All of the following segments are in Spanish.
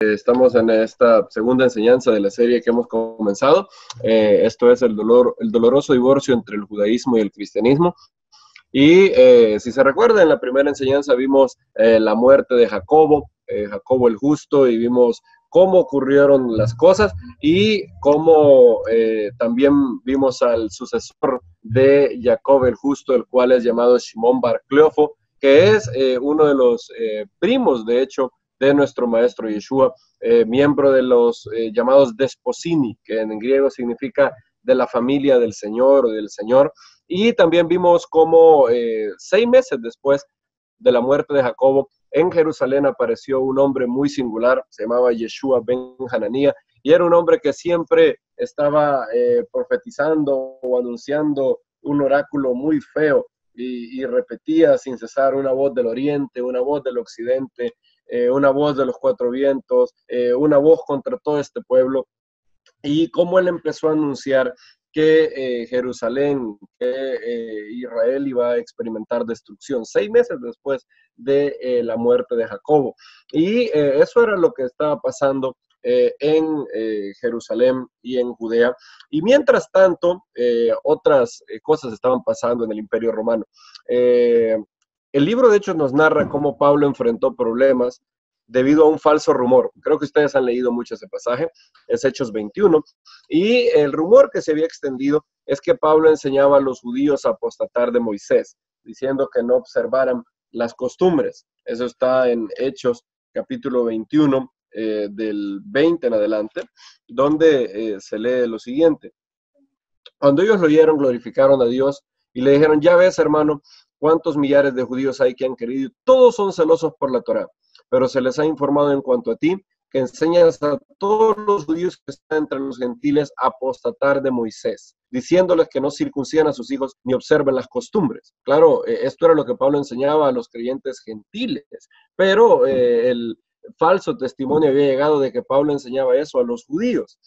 Estamos en esta segunda enseñanza de la serie que hemos comenzado. Esto es el doloroso divorcio entre el judaísmo y el cristianismo. Y si se recuerda, en la primera enseñanza vimos la muerte de Jacobo, Jacobo el justo, y vimos cómo ocurrieron las cosas y cómo también vimos al sucesor de Jacob el justo, el cual es llamado Shimón Bar Cleofo, que es uno de los primos, de hecho, de nuestro maestro Yeshua, miembro de los llamados Desposini, que en griego significa de la familia del Señor o del Señor. Y también vimos cómo 6 meses después de la muerte de Jacobo, en Jerusalén apareció un hombre muy singular, se llamaba Yeshua ben Hananía, y era un hombre que siempre estaba profetizando o anunciando un oráculo muy feo y repetía sin cesar una voz del oriente, una voz del occidente, una voz de los cuatro vientos, una voz contra todo este pueblo. Y cómo él empezó a anunciar que Jerusalén, que Israel iba a experimentar destrucción 6 meses después de la muerte de Jacobo. Y eso era lo que estaba pasando en Jerusalén y en Judea. Y mientras tanto, otras cosas estaban pasando en el Imperio Romano. El libro, de hecho, nos narra cómo Pablo enfrentó problemas debido a un falso rumor. Creo que ustedes han leído mucho ese pasaje, es Hechos 21, y el rumor que se había extendido es que Pablo enseñaba a los judíos a apostatar de Moisés, diciendo que no observaran las costumbres. Eso está en Hechos capítulo 21, del 20 en adelante, donde se lee lo siguiente. Cuando ellos lo oyeron, glorificaron a Dios y le dijeron, ya ves, hermano, cuántos millares de judíos hay que han querido, todos son celosos por la Torá, pero se les ha informado en cuanto a ti, que enseñas a todos los judíos que están entre los gentiles a apostatar de Moisés, diciéndoles que no circuncidan a sus hijos ni observen las costumbres. Claro, esto era lo que Pablo enseñaba a los creyentes gentiles, pero el falso testimonio había llegado de que Pablo enseñaba eso a los judíos.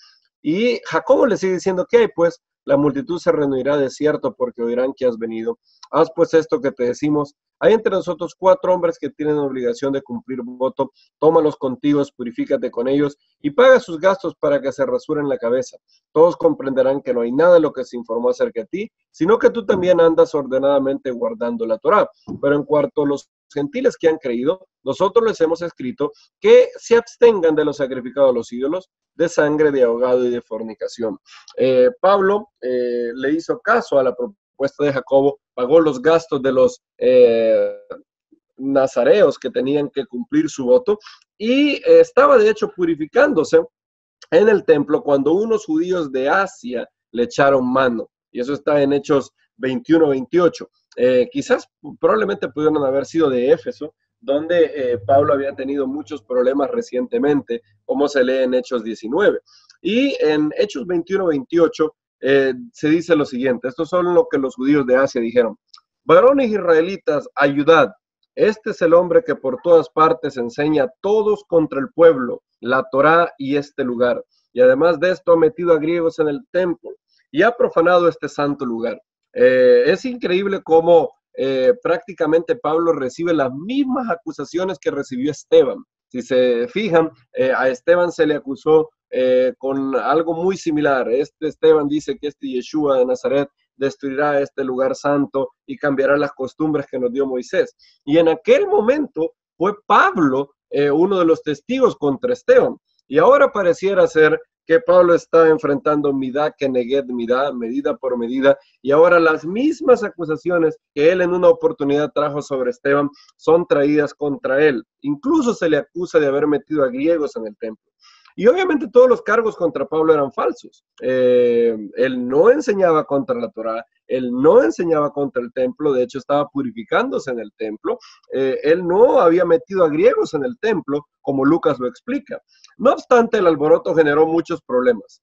Y Jacobo le sigue diciendo, ¿qué hay? Pues la multitud se reunirá de cierto porque oirán que has venido. Haz pues esto que te decimos. Hay entre nosotros 4 hombres que tienen obligación de cumplir voto. Tómalos contigo, purifícate con ellos y paga sus gastos para que se rasuren la cabeza. Todos comprenderán que no hay nada de lo que se informó acerca de ti, sino que tú también andas ordenadamente guardando la Torá. Pero en cuanto a los gentiles que han creído, nosotros les hemos escrito que se abstengan de lo sacrificado a los ídolos, de sangre, de ahogado y de fornicación. Pablo le hizo caso a la propuesta de Jacobo, pagó los gastos de los nazareos que tenían que cumplir su voto y estaba de hecho purificándose en el templo cuando unos judíos de Asia le echaron mano. Y eso está en Hechos 21-28. Quizás probablemente pudieron haber sido de Éfeso, donde Pablo había tenido muchos problemas recientemente, como se lee en Hechos 19. Y en Hechos 21-28 se dice lo siguiente, estos son lo que los judíos de Asia dijeron, varones israelitas, ayudad, este es el hombre que por todas partes enseña a todos contra el pueblo, la Torá y este lugar. Y además de esto ha metido a griegos en el templo y ha profanado este santo lugar. Es increíble cómo prácticamente Pablo recibe las mismas acusaciones que recibió Esteban. Si se fijan, a Esteban se le acusó con algo muy similar. Este Esteban dice que este Yeshua de Nazaret destruirá este lugar santo y cambiará las costumbres que nos dio Moisés. Y en aquel momento fue Pablo uno de los testigos contra Esteban. Y ahora pareciera ser que Pablo está enfrentando midá que neguet midá, medida por medida, y ahora las mismas acusaciones que él en una oportunidad trajo sobre Esteban son traídas contra él. Incluso se le acusa de haber metido a griegos en el templo. Y obviamente todos los cargos contra Pablo eran falsos. Él no enseñaba contra la Torá, él no enseñaba contra el templo, de hecho estaba purificándose en el templo. Él no había metido a griegos en el templo, como Lucas lo explica. No obstante, el alboroto generó muchos problemas,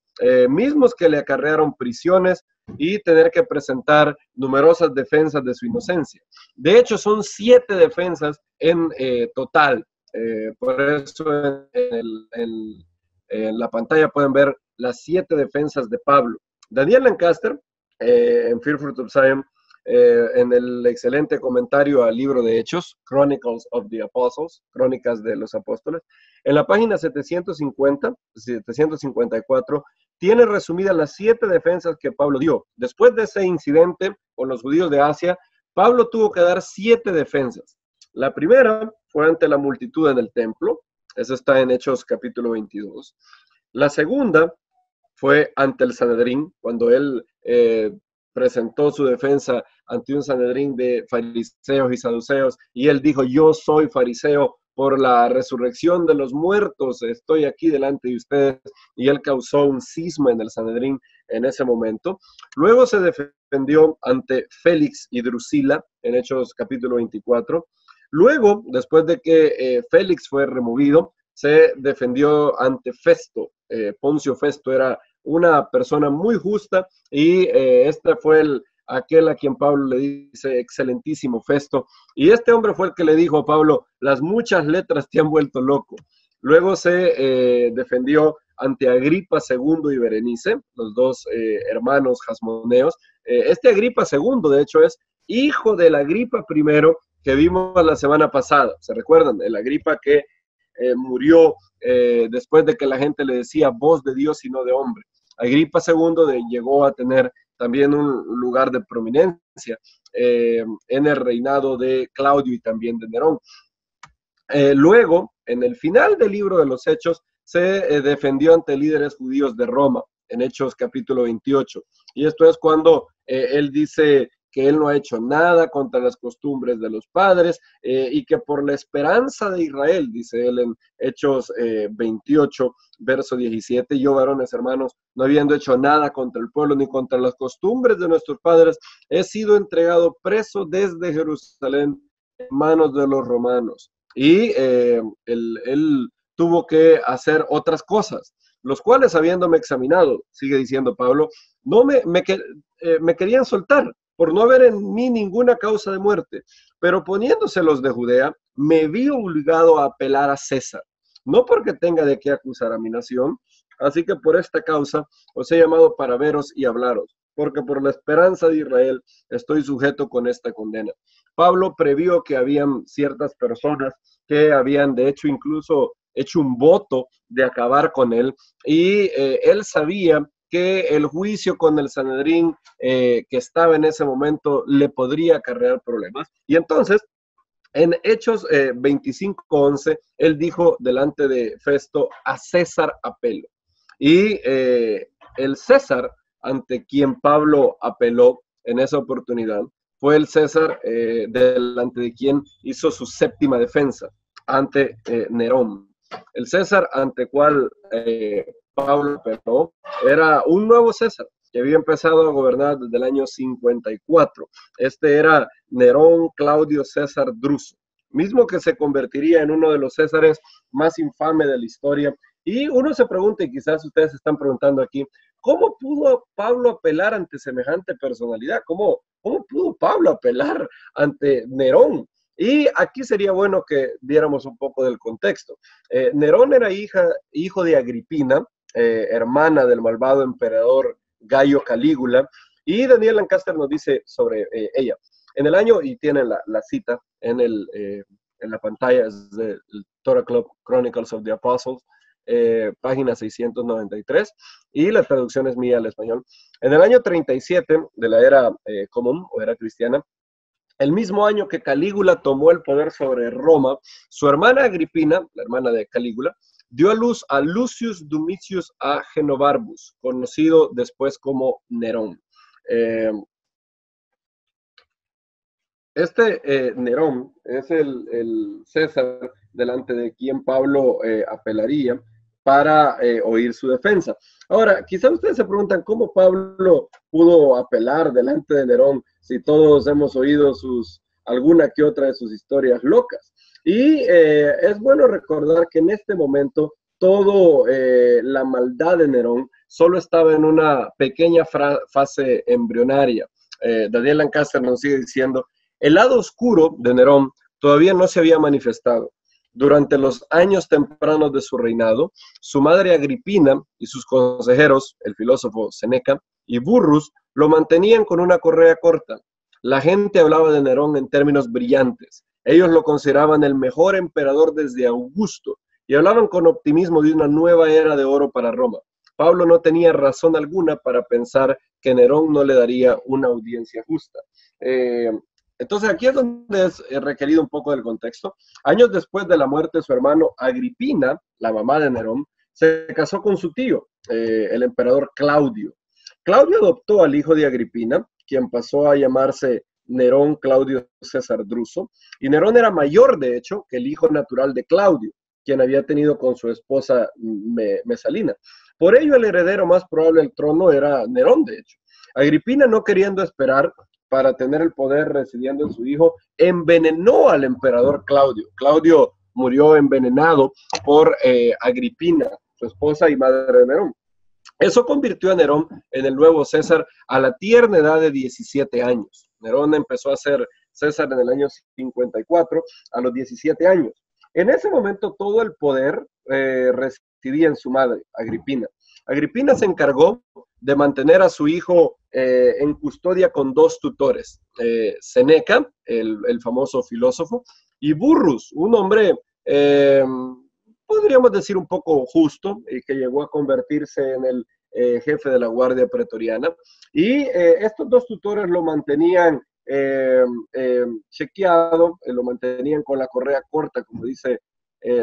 mismos que le acarrearon prisiones y tener que presentar numerosas defensas de su inocencia. De hecho, son 7 defensas en total. Por eso en la pantalla pueden ver las 7 defensas de Pablo. Daniel Lancaster, en Fear Fruit of Zion, en el excelente comentario al libro de Hechos, Chronicles of the Apostles, Crónicas de los Apóstoles, en la página 754, tiene resumidas las 7 defensas que Pablo dio. Después de ese incidente con los judíos de Asia, Pablo tuvo que dar 7 defensas. La primera fue ante la multitud en el templo, eso está en Hechos capítulo 22. La segunda fue ante el Sanedrín, cuando él presentó su defensa ante un Sanedrín de fariseos y saduceos, y él dijo: yo soy fariseo, por la resurrección de los muertos estoy aquí delante de ustedes, y él causó un cisma en el Sanedrín en ese momento. Luego se defendió ante Félix y Drusila en Hechos capítulo 24. Luego, después de que Félix fue removido, se defendió ante Festo. Poncio Festo era una persona muy justa, y este fue aquel a quien Pablo le dice excelentísimo Festo, y este hombre fue el que le dijo a Pablo: las muchas letras te han vuelto loco. Luego se defendió ante Agripa II y Berenice, los dos hermanos jasmoneos. Este Agripa II, de hecho, es hijo del Agripa I que vimos la semana pasada. ¿Se recuerdan? El Agripa que murió después de que la gente le decía voz de Dios y no de hombre. Agripa II llegó a tener también un lugar de prominencia en el reinado de Claudio y también de Nerón. Luego, en el final del libro de los Hechos, se defendió ante líderes judíos de Roma, en Hechos capítulo 28. Y esto es cuando él dice que él no ha hecho nada contra las costumbres de los padres, y que por la esperanza de Israel, dice él en Hechos 28, verso 17, yo, varones hermanos, no habiendo hecho nada contra el pueblo ni contra las costumbres de nuestros padres, he sido entregado preso desde Jerusalén en manos de los romanos. Y él tuvo que hacer otras cosas, los cuales, habiéndome examinado, sigue diciendo Pablo, no me querían soltar, por no haber en mí ninguna causa de muerte, pero poniéndoselos de Judea, me vi obligado a apelar a César, no porque tenga de qué acusar a mi nación, así que por esta causa os he llamado para veros y hablaros, porque por la esperanza de Israel estoy sujeto con esta condena. Pablo previó que habían ciertas personas que habían de hecho incluso hecho un voto de acabar con él, y él sabía que el juicio con el Sanedrín que estaba en ese momento le podría acarrear problemas. Y entonces, en Hechos 25:11, él dijo delante de Festo: a César apelo. Y el César ante quien Pablo apeló en esa oportunidad fue el César delante de quien hizo su séptima defensa, ante Nerón. El César ante cual Pablo apeló era un nuevo César que había empezado a gobernar desde el año 54. Este era Nerón Claudio César Druso, mismo que se convertiría en uno de los Césares más infame de la historia. Y uno se pregunta, y quizás ustedes se están preguntando aquí, ¿cómo pudo Pablo apelar ante semejante personalidad? ¿Cómo pudo Pablo apelar ante Nerón? Y aquí sería bueno que viéramos un poco del contexto. Nerón era hijo de Agripina, hermana del malvado emperador Gayo Calígula, y Daniel Lancaster nos dice sobre ella. En el año, y tienen la cita en la pantalla, es del Torah Club Chronicles of the Apostles, página 693, y la traducción es mía al español. En el año 37 de la era común o era cristiana, el mismo año que Calígula tomó el poder sobre Roma, su hermana Agripina, la hermana de Calígula, dio a luz a Lucius Domitius Agenobarbus, conocido después como Nerón. Nerón es el César delante de quien Pablo apelaría para oír su defensa. Ahora, quizás ustedes se preguntan cómo Pablo pudo apelar delante de Nerón si todos hemos oído alguna que otra de sus historias locas. Y es bueno recordar que en este momento toda la maldad de Nerón solo estaba en una pequeña fase embrionaria. Daniel Lancaster nos sigue diciendo: el lado oscuro de Nerón todavía no se había manifestado. Durante los años tempranos de su reinado, su madre Agripina y sus consejeros, el filósofo Seneca y Burrus, lo mantenían con una correa corta. La gente hablaba de Nerón en términos brillantes. Ellos lo consideraban el mejor emperador desde Augusto y hablaban con optimismo de una nueva era de oro para Roma. Pablo no tenía razón alguna para pensar que Nerón no le daría una audiencia justa. Entonces aquí es donde es requerido un poco del contexto. Años después de la muerte de su hermano Agripina, la mamá de Nerón, se casó con su tío, el emperador Claudio. Claudio adoptó al hijo de Agripina, quien pasó a llamarse Nerón Claudio César Druso, y Nerón era mayor, de hecho, que el hijo natural de Claudio, quien había tenido con su esposa Mesalina. Por ello, el heredero más probable al trono era Nerón, de hecho. Agripina, no queriendo esperar para tener el poder residiendo en su hijo, envenenó al emperador Claudio. Claudio murió envenenado por Agripina, su esposa y madre de Nerón. Eso convirtió a Nerón en el nuevo César a la tierna edad de 17 años. Nerón empezó a ser César en el año 54 a los 17 años. En ese momento todo el poder residía en su madre, Agripina. Agripina se encargó de mantener a su hijo en custodia con dos tutores, Seneca, el famoso filósofo, y Burrus, un hombre, podríamos decir, un poco justo, que llegó a convertirse en el jefe de la Guardia Pretoriana. Y estos dos tutores lo mantenían chequeado, lo mantenían con la correa corta, como dice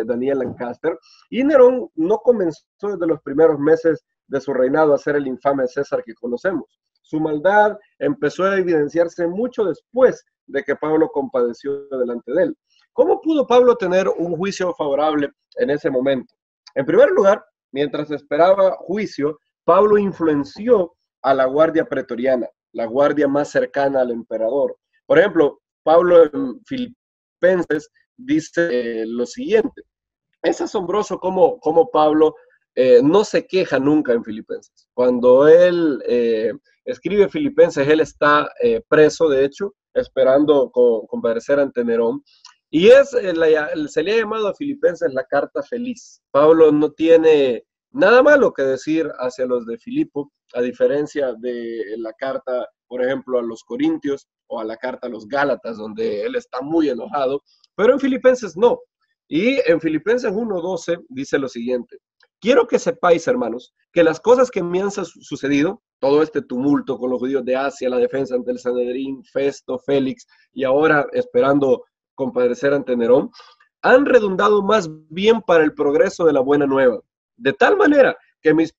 Daniel Lancaster. Y Nerón no comenzó desde los primeros meses de su reinado a ser el infame César que conocemos. Su maldad empezó a evidenciarse mucho después de que Pablo compadeció delante de él. ¿Cómo pudo Pablo tener un juicio favorable en ese momento? En primer lugar, mientras esperaba juicio, Pablo influenció a la guardia pretoriana, la guardia más cercana al emperador. Por ejemplo, Pablo en Filipenses dice lo siguiente: es asombroso cómo Pablo no se queja nunca en Filipenses. Cuando él escribe Filipenses, él está preso, de hecho, esperando comparecer ante Nerón. Y se le ha llamado a Filipenses la carta feliz. Pablo no tiene nada malo que decir hacia los de Filipo, a diferencia de la carta, por ejemplo, a los Corintios o a la carta a los Gálatas, donde él está muy enojado, pero en Filipenses no. Y en Filipenses 1:12 dice lo siguiente: quiero que sepáis, hermanos, que las cosas que me han sucedido, todo este tumulto con los judíos de Asia, la defensa ante el Sanedrín, Festo, Félix, y ahora esperando compadecer ante Nerón, han redundado más bien para el progreso de la buena nueva, de tal manera que mis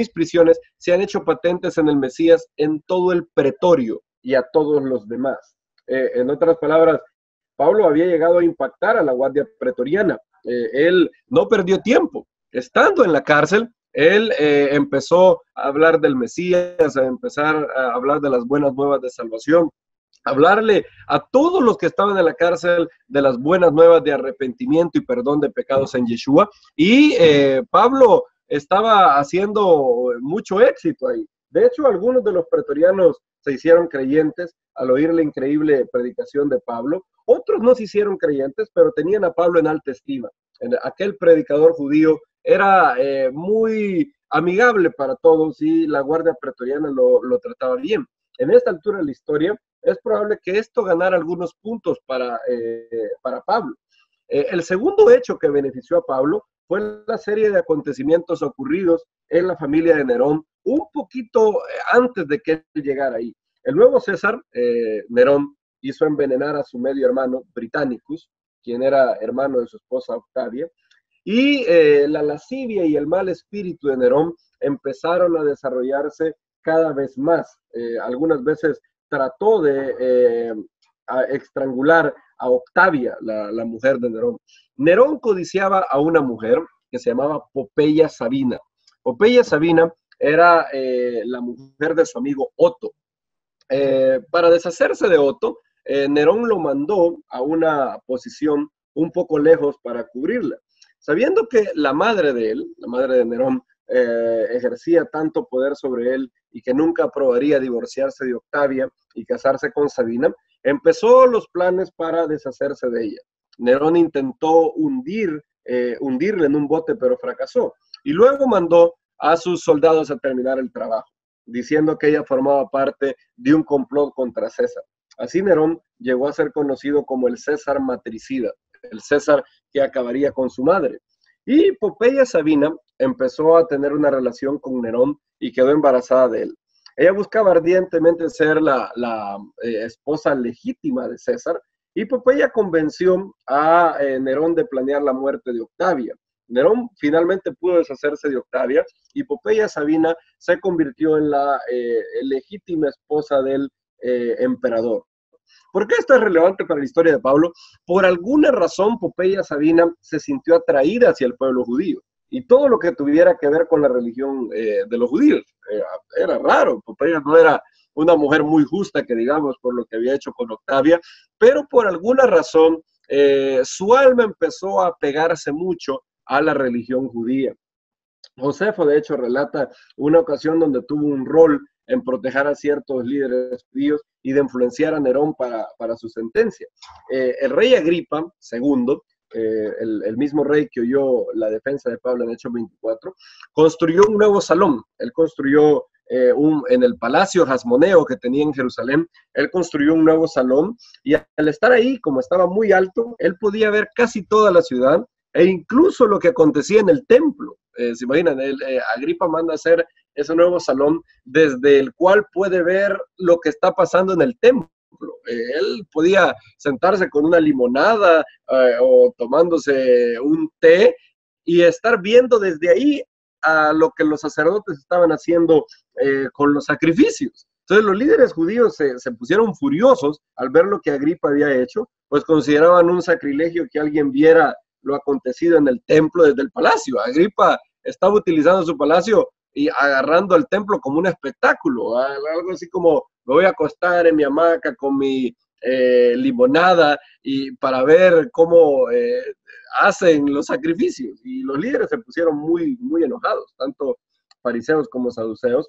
prisiones se han hecho patentes en el Mesías en todo el pretorio y a todos los demás. En otras palabras, Pablo había llegado a impactar a la guardia pretoriana. Él no perdió tiempo. Estando en la cárcel, él empezó a hablar del Mesías, a empezar a hablar de las buenas nuevas de salvación, hablarle a todos los que estaban en la cárcel de las buenas nuevas de arrepentimiento y perdón de pecados en Yeshua. Y Pablo estaba haciendo mucho éxito ahí. De hecho, algunos de los pretorianos se hicieron creyentes al oír la increíble predicación de Pablo. Otros no se hicieron creyentes, pero tenían a Pablo en alta estima. Aquel predicador judío era muy amigable para todos y la guardia pretoriana lo trataba bien. En esta altura de la historia, es probable que esto ganara algunos puntos para Pablo. El segundo hecho que benefició a Pablo fue la serie de acontecimientos ocurridos en la familia de Nerón un poquito antes de que él llegara ahí. El nuevo César, Nerón, hizo envenenar a su medio hermano Britannicus, quien era hermano de su esposa Octavia, y la lascivia y el mal espíritu de Nerón empezaron a desarrollarse cada vez más. Algunas veces trató de estrangular a Octavia, la mujer de Nerón. Nerón codiciaba a una mujer que se llamaba Popeya Sabina. Popeya Sabina era la mujer de su amigo Otto. Para deshacerse de Otto, Nerón lo mandó a una posición un poco lejos para cubrirla. Sabiendo que la madre de él, la madre de Nerón, ejercía tanto poder sobre él y que nunca aprobaría divorciarse de Octavia y casarse con Sabina, empezó los planes para deshacerse de ella. Nerón intentó hundirle en un bote, pero fracasó. Y luego mandó a sus soldados a terminar el trabajo, diciendo que ella formaba parte de un complot contra César. Así Nerón llegó a ser conocido como el César matricida, el César que acabaría con su madre. Y Popeya Sabina empezó a tener una relación con Nerón y quedó embarazada de él. Ella buscaba ardientemente ser la esposa legítima de César, y Popeya convenció a Nerón de planear la muerte de Octavia. Nerón finalmente pudo deshacerse de Octavia y Popeya Sabina se convirtió en la legítima esposa del emperador. ¿Por qué esto es relevante para la historia de Pablo? Por alguna razón, Popeya Sabina se sintió atraída hacia el pueblo judío y todo lo que tuviera que ver con la religión de los judíos. Era raro, Popeya no era una mujer muy justa, que digamos, por lo que había hecho con Octavia, pero por alguna razón su alma empezó a pegarse mucho a la religión judía. Josefo, de hecho, relata una ocasión donde tuvo un rol en proteger a ciertos líderes judíos y de influenciar a Nerón para su sentencia. El rey Agripa II, el mismo rey que oyó la defensa de Pablo en Hechos 24, construyó un nuevo salón. Él construyó en el palacio Hasmoneo que tenía en Jerusalén, él construyó un nuevo salón y al estar ahí, como estaba muy alto, él podía ver casi toda la ciudad e incluso lo que acontecía en el templo. Se imaginan, Agripa manda a hacer ese nuevo salón desde el cual puede ver lo que está pasando en el templo. Él podía sentarse con una limonada o tomándose un té y estar viendo desde ahí a lo que los sacerdotes estaban haciendo con los sacrificios. Entonces los líderes judíos se pusieron furiosos al ver lo que Agripa había hecho, pues consideraban un sacrilegio que alguien viera lo acontecido en el templo desde el palacio. Agripa estaba utilizando su palacio y agarrando el templo como un espectáculo, algo así como me voy a acostar en mi hamaca con mi limonada y para ver cómo hacen los sacrificios. Y los líderes se pusieron muy, muy enojados, tanto fariseos como saduceos.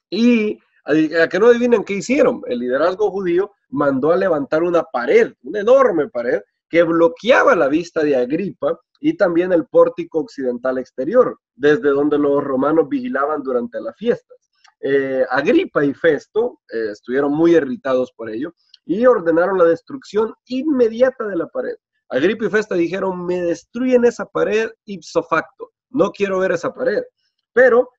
Y a que no adivinen qué hicieron, el liderazgo judío mandó a levantar una pared, una enorme pared, que bloqueaba la vista de Agripa y también el pórtico occidental exterior, desde donde los romanos vigilaban durante las fiestas. Agripa y Festo estuvieron muy irritados por ello y ordenaron la destrucción inmediata de la pared. Agripa y Festo dijeron, me destruyen esa pared ipso facto, no quiero ver esa pared. Pero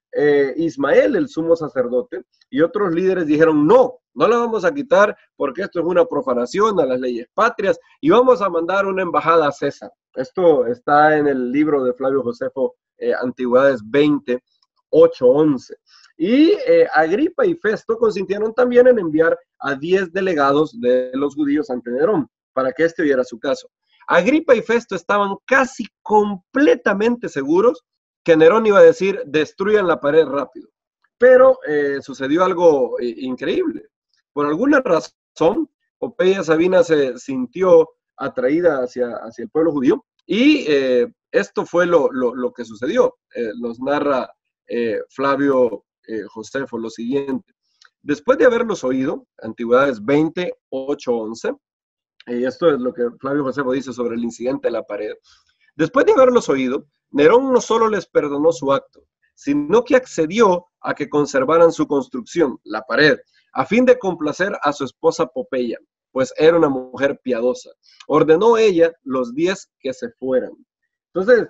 Ismael, el sumo sacerdote, y otros líderes dijeron, no la vamos a quitar porque esto es una profanación a las leyes patrias y vamos a mandar una embajada a César. Esto está en el libro de Flavio Josefo, Antigüedades 20, 8, 11. Y Agripa y Festo consintieron también en enviar a 10 delegados de los judíos ante Nerón para que éste oyera su caso. Agripa y Festo estaban casi completamente seguros que Nerón iba a decir, destruyan la pared rápido. Pero sucedió algo increíble. Por alguna razón, Popeya Sabina se sintió atraída hacia el pueblo judío y esto fue lo que sucedió. Nos narra Flavio Josefo lo siguiente. Después de haberlos oído, Antigüedades 20, 8, 11, y esto es lo que Flavio Josefo dice sobre el incidente de la pared. Después de haberlos oído, Nerón no solo les perdonó su acto, sino que accedió a que conservaran su construcción, la pared, a fin de complacer a su esposa Popeya, pues era una mujer piadosa. Ordenó ella los 10 que se fueran. Entonces,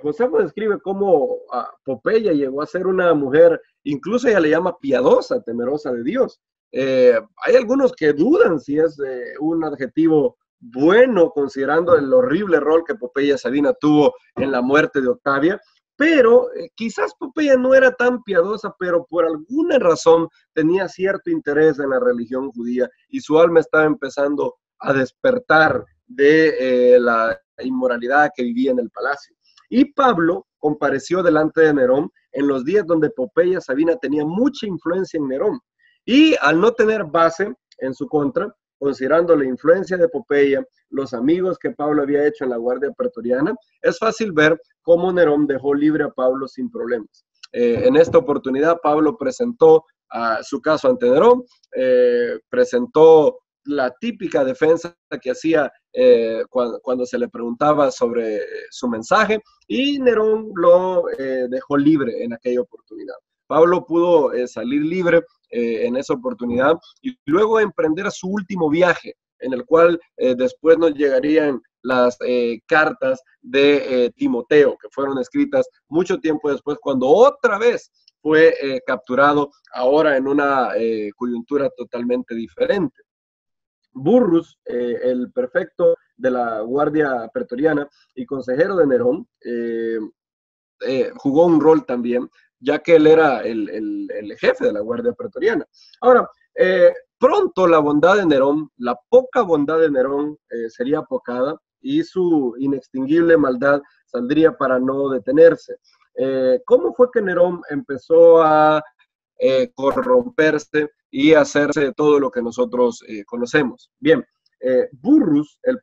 Josefo describe cómo Popeya llegó a ser una mujer, incluso ella le llama piadosa, temerosa de Dios. Hay algunos que dudan si es un adjetivo bueno, considerando el horrible rol que Popeya Sabina tuvo en la muerte de Octavia, pero quizás Popeya no era tan piadosa, pero por alguna razón tenía cierto interés en la religión judía y su alma estaba empezando a despertar de la inmoralidad que vivía en el palacio. Y Pablo compareció delante de Nerón en los días donde Popeya Sabina tenía mucha influencia en Nerón. Y al no tener base en su contra, considerando la influencia de Popeya, los amigos que Pablo había hecho en la Guardia Pretoriana, es fácil ver cómo Nerón dejó libre a Pablo sin problemas. En esta oportunidad, Pablo presentó su caso ante Nerón, presentó la típica defensa que hacía cuando se le preguntaba sobre su mensaje, y Nerón lo dejó libre en aquella oportunidad. Pablo pudo salir libre en esa oportunidad, y luego emprender su último viaje, en el cual después nos llegarían las cartas de Timoteo, que fueron escritas mucho tiempo después, cuando otra vez fue capturado, ahora en una coyuntura totalmente diferente. Burrus, el prefecto de la Guardia Pretoriana y consejero de Nerón, jugó un rol también, ya que él era el jefe de la Guardia Pretoriana. Ahora, pronto la bondad de Nerón, la poca bondad de Nerón sería apocada y su inextinguible maldad saldría para no detenerse. ¿Cómo fue que Nerón empezó a corromperse y hacerse todo lo que nosotros conocemos? Bien, Burrus, el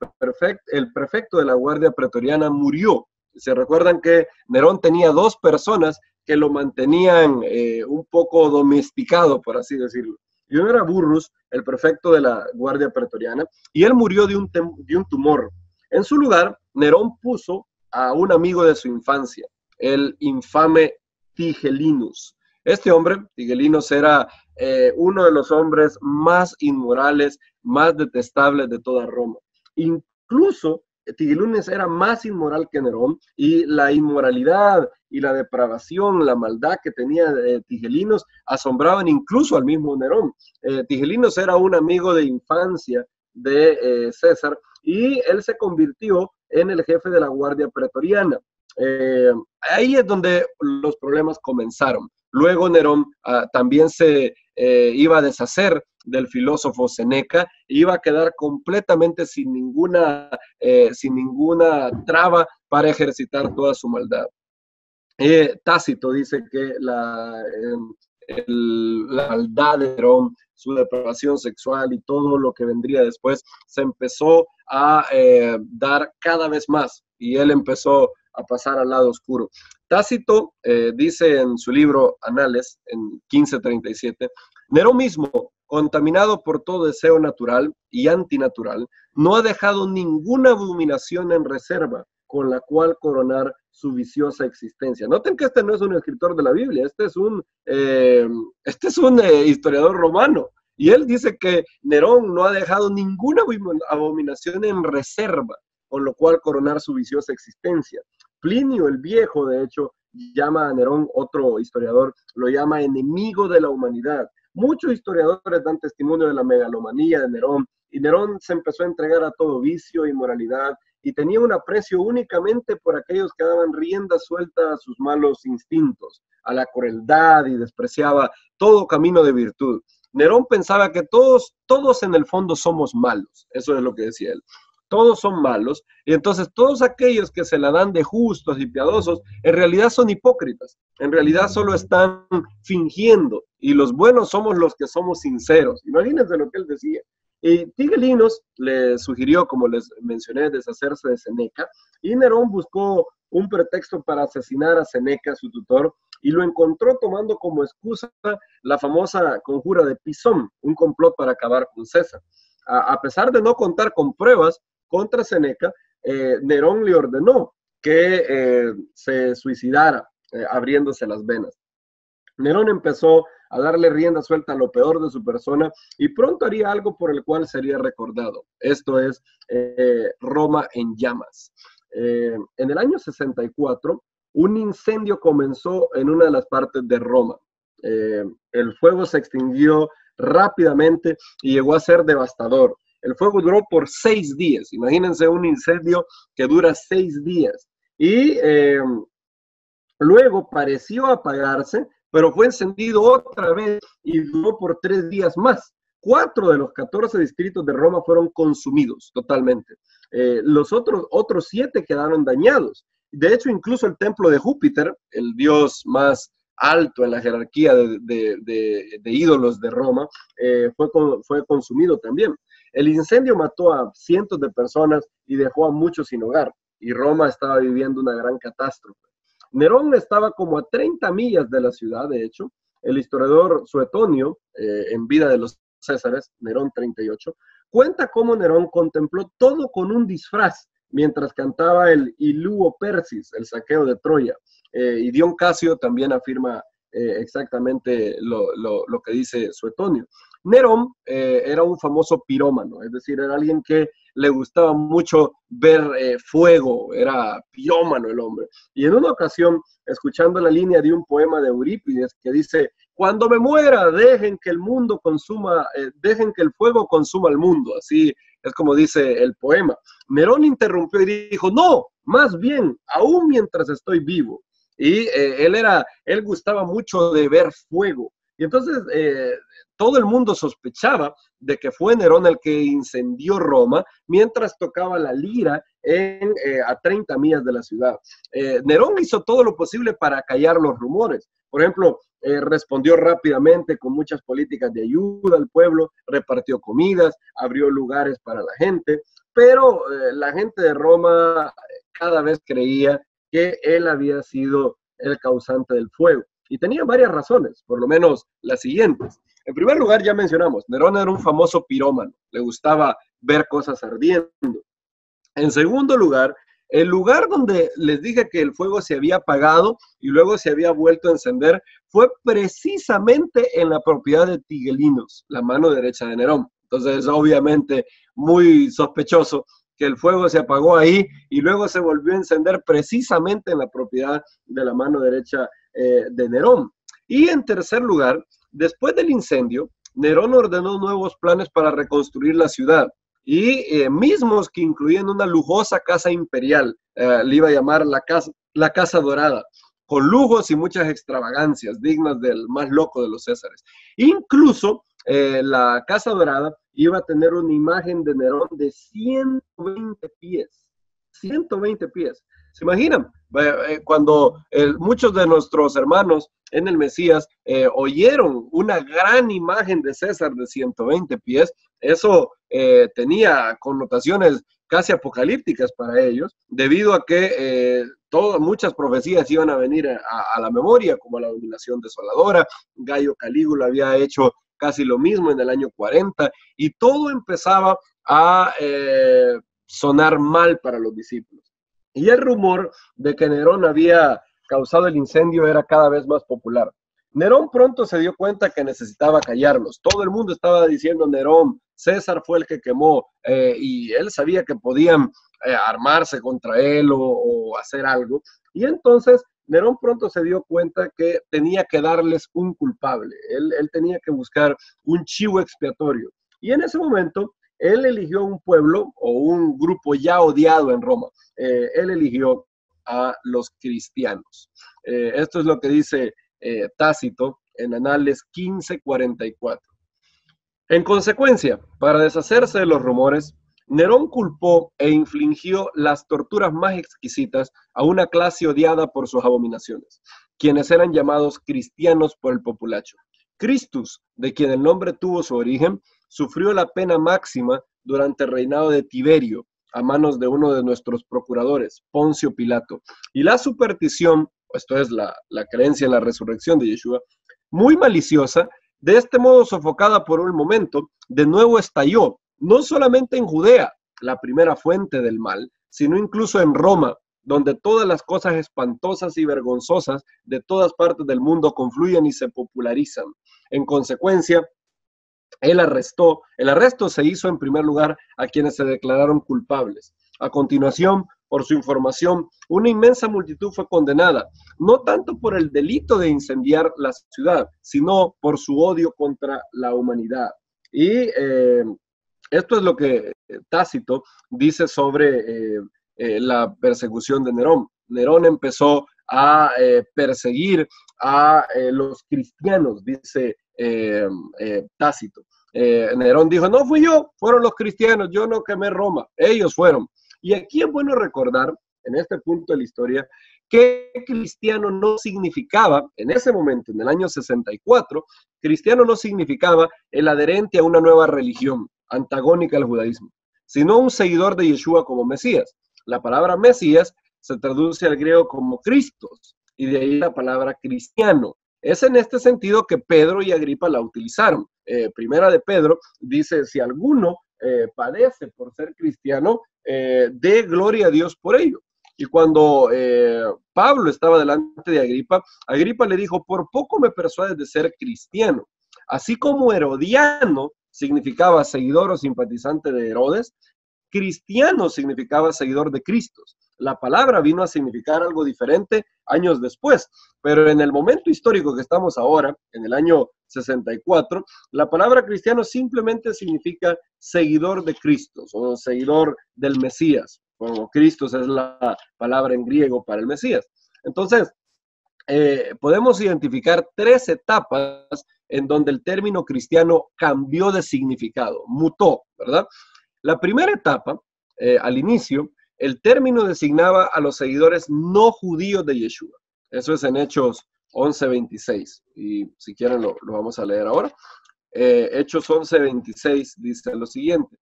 prefecto de la Guardia Pretoriana, murió. Se recuerdan que Nerón tenía dos personas que lo mantenían un poco domesticado, por así decirlo. Y uno era Burrus, el prefecto de la Guardia Pretoriana, y él murió de un tumor. En su lugar, Nerón puso a un amigo de su infancia, el infame Tigellinus. Este hombre, Tigellinus, era uno de los hombres más inmorales, más detestables de toda Roma. Incluso Tigellinus era más inmoral que Nerón, y la inmoralidad y la depravación, la maldad que tenía Tigellinus asombraban incluso al mismo Nerón. Tigellinus era un amigo de infancia de César, y él se convirtió en el jefe de la Guardia Pretoriana. Ahí es donde los problemas comenzaron. Luego Nerón también se iba a deshacer del filósofo Seneca, iba a quedar completamente sin ninguna traba para ejercitar toda su maldad. Tácito dice que la maldad de Nerón, su depravación sexual y todo lo que vendría después, se empezó a dar cada vez más, y él empezó a pasar al lado oscuro. Tácito dice en su libro Anales, en 1537, Nerón mismo, contaminado por todo deseo natural y antinatural, no ha dejado ninguna abominación en reserva con la cual coronar su viciosa existencia. Noten que este no es un escritor de la Biblia, este es un historiador romano, y él dice que Nerón no ha dejado ninguna abominación en reserva con lo cual coronar su viciosa existencia. Plinio el Viejo, de hecho, llama a Nerón, otro historiador, lo llama enemigo de la humanidad. Muchos historiadores dan testimonio de la megalomanía de Nerón, y Nerón se empezó a entregar a todo vicio e inmoralidad, y tenía un aprecio únicamente por aquellos que daban rienda suelta a sus malos instintos, a la crueldad, y despreciaba todo camino de virtud. Nerón pensaba que todos en el fondo somos malos, eso es lo que decía él. Todos son malos, y entonces todos aquellos que se la dan de justos y piadosos, en realidad son hipócritas, en realidad solo están fingiendo, y los buenos somos los que somos sinceros. Imagínense lo que él decía. Y Tigellinus le sugirió, como les mencioné, deshacerse de Seneca, y Nerón buscó un pretexto para asesinar a Seneca, su tutor, y lo encontró tomando como excusa la famosa conjura de Pisón, un complot para acabar con César. A pesar de no contar con pruebas contra Seneca, Nerón le ordenó que se suicidara abriéndose las venas. Nerón empezó a darle rienda suelta a lo peor de su persona, y pronto haría algo por el cual sería recordado. Esto es Roma en llamas. En el año 64, un incendio comenzó en una de las partes de Roma. El fuego se extinguió rápidamente y llegó a ser devastador. El fuego duró por 6 días. Imagínense un incendio que dura 6 días. Y luego pareció apagarse, pero fue encendido otra vez y duró por 3 días más. 4 de los 14 distritos de Roma fueron consumidos totalmente. Los otros 7 quedaron dañados. De hecho, incluso el templo de Júpiter, el dios más alto en la jerarquía de ídolos de Roma, fue consumido también. El incendio mató a cientos de personas y dejó a muchos sin hogar, y Roma estaba viviendo una gran catástrofe. Nerón estaba como a 30 millas de la ciudad, de hecho. El historiador Suetonio, en Vida de los Césares, Nerón 38, cuenta cómo Nerón contempló todo con un disfraz mientras cantaba el Iluo Persis, el saqueo de Troya. Y Dion Casio también afirma exactamente lo que dice Suetonio. Nerón era un famoso pirómano, es decir, era alguien que le gustaba mucho ver fuego, era pirómano el hombre. Y en una ocasión, escuchando la línea de un poema de Eurípides que dice: cuando me muera, dejen que el mundo consuma, dejen que el fuego consuma el mundo. Así es como dice el poema. Nerón interrumpió y dijo: no, más bien, aún mientras estoy vivo. Y él gustaba mucho de ver fuego. Y entonces todo el mundo sospechaba de que fue Nerón el que incendió Roma mientras tocaba la lira a 30 millas de la ciudad. Nerón hizo todo lo posible para callar los rumores. Por ejemplo, respondió rápidamente con muchas políticas de ayuda al pueblo, repartió comidas, abrió lugares para la gente, pero la gente de Roma cada vez creía que él había sido el causante del fuego. Y tenía varias razones, por lo menos las siguientes. En primer lugar, ya mencionamos, Nerón era un famoso pirómano, le gustaba ver cosas ardiendo. En segundo lugar, el lugar donde les dije que el fuego se había apagado y luego se había vuelto a encender fue precisamente en la propiedad de Tigelinos, la mano derecha de Nerón. Entonces es obviamente muy sospechoso que el fuego se apagó ahí y luego se volvió a encender precisamente en la propiedad de la mano derecha de Nerón. Y en tercer lugar, después del incendio, Nerón ordenó nuevos planes para reconstruir la ciudad y mismos que incluían una lujosa casa imperial, le iba a llamar la Casa Dorada, con lujos y muchas extravagancias dignas del más loco de los Césares. Incluso la Casa Dorada iba a tener una imagen de Nerón de 120 pies. 120 pies. ¿Se imaginan? Cuando muchos de nuestros hermanos en el Mesías oyeron una gran imagen de César de 120 pies, eso tenía connotaciones casi apocalípticas para ellos, debido a que muchas profecías iban a venir a la memoria, como la dominación desoladora. Gayo Calígula había hecho casi lo mismo en el año 40, y todo empezaba a sonar mal para los discípulos. Y el rumor de que Nerón había causado el incendio era cada vez más popular. Nerón pronto se dio cuenta que necesitaba callarlos. Todo el mundo estaba diciendo: Nerón, César fue el que quemó, y él sabía que podían armarse contra él o hacer algo. Y entonces Nerón pronto se dio cuenta que tenía que darles un culpable. Él tenía que buscar un chivo expiatorio. Y en ese momento él eligió un pueblo o un grupo ya odiado en Roma. Él eligió a los cristianos. Esto es lo que dice Tácito en Anales 1544. En consecuencia, para deshacerse de los rumores, Nerón culpó e infligió las torturas más exquisitas a una clase odiada por sus abominaciones, quienes eran llamados cristianos por el populacho. Christus, de quien el nombre tuvo su origen, sufrió la pena máxima durante el reinado de Tiberio, a manos de uno de nuestros procuradores, Poncio Pilato. Y la superstición, esto es la creencia en la resurrección de Yeshua, muy maliciosa, de este modo sofocada por un momento, de nuevo estalló, no solamente en Judea, la primera fuente del mal, sino incluso en Roma, donde todas las cosas espantosas y vergonzosas de todas partes del mundo confluyen y se popularizan. En consecuencia, el arresto se hizo en primer lugar a quienes se declararon culpables. A continuación, por su información, una inmensa multitud fue condenada, no tanto por el delito de incendiar la ciudad, sino por su odio contra la humanidad. Y esto es lo que Tácito dice sobre la persecución de Nerón. Nerón empezó a perseguir a los cristianos, dice Tácito. Nerón dijo: no fui yo, fueron los cristianos, yo no quemé Roma, ellos fueron. Y aquí es bueno recordar, en este punto de la historia, que cristiano no significaba, en ese momento, en el año 64, cristiano no significaba el adherente a una nueva religión antagónica al judaísmo, sino un seguidor de Yeshua como Mesías. La palabra Mesías se traduce al griego como Cristos, y de ahí la palabra cristiano. Es en este sentido que Pedro y Agripa la utilizaron. Primera de Pedro dice: si alguno padece por ser cristiano, dé gloria a Dios por ello. Y cuando Pablo estaba delante de Agripa, Agripa le dijo, por poco me persuades de ser cristiano. Así como Herodiano significaba seguidor o simpatizante de Herodes, cristiano significaba seguidor de Cristo. La palabra vino a significar algo diferente años después, pero en el momento histórico que estamos ahora, en el año 64, la palabra cristiano simplemente significa seguidor de Cristo o seguidor del Mesías, como Cristo es la palabra en griego para el Mesías. Entonces, podemos identificar tres etapas en donde el término cristiano cambió de significado, mutó, ¿verdad? La primera etapa, al inicio, el término designaba a los seguidores no judíos de Yeshua. Eso es en Hechos 11:26. Y si quieren lo vamos a leer ahora. Hechos 11:26 dice lo siguiente.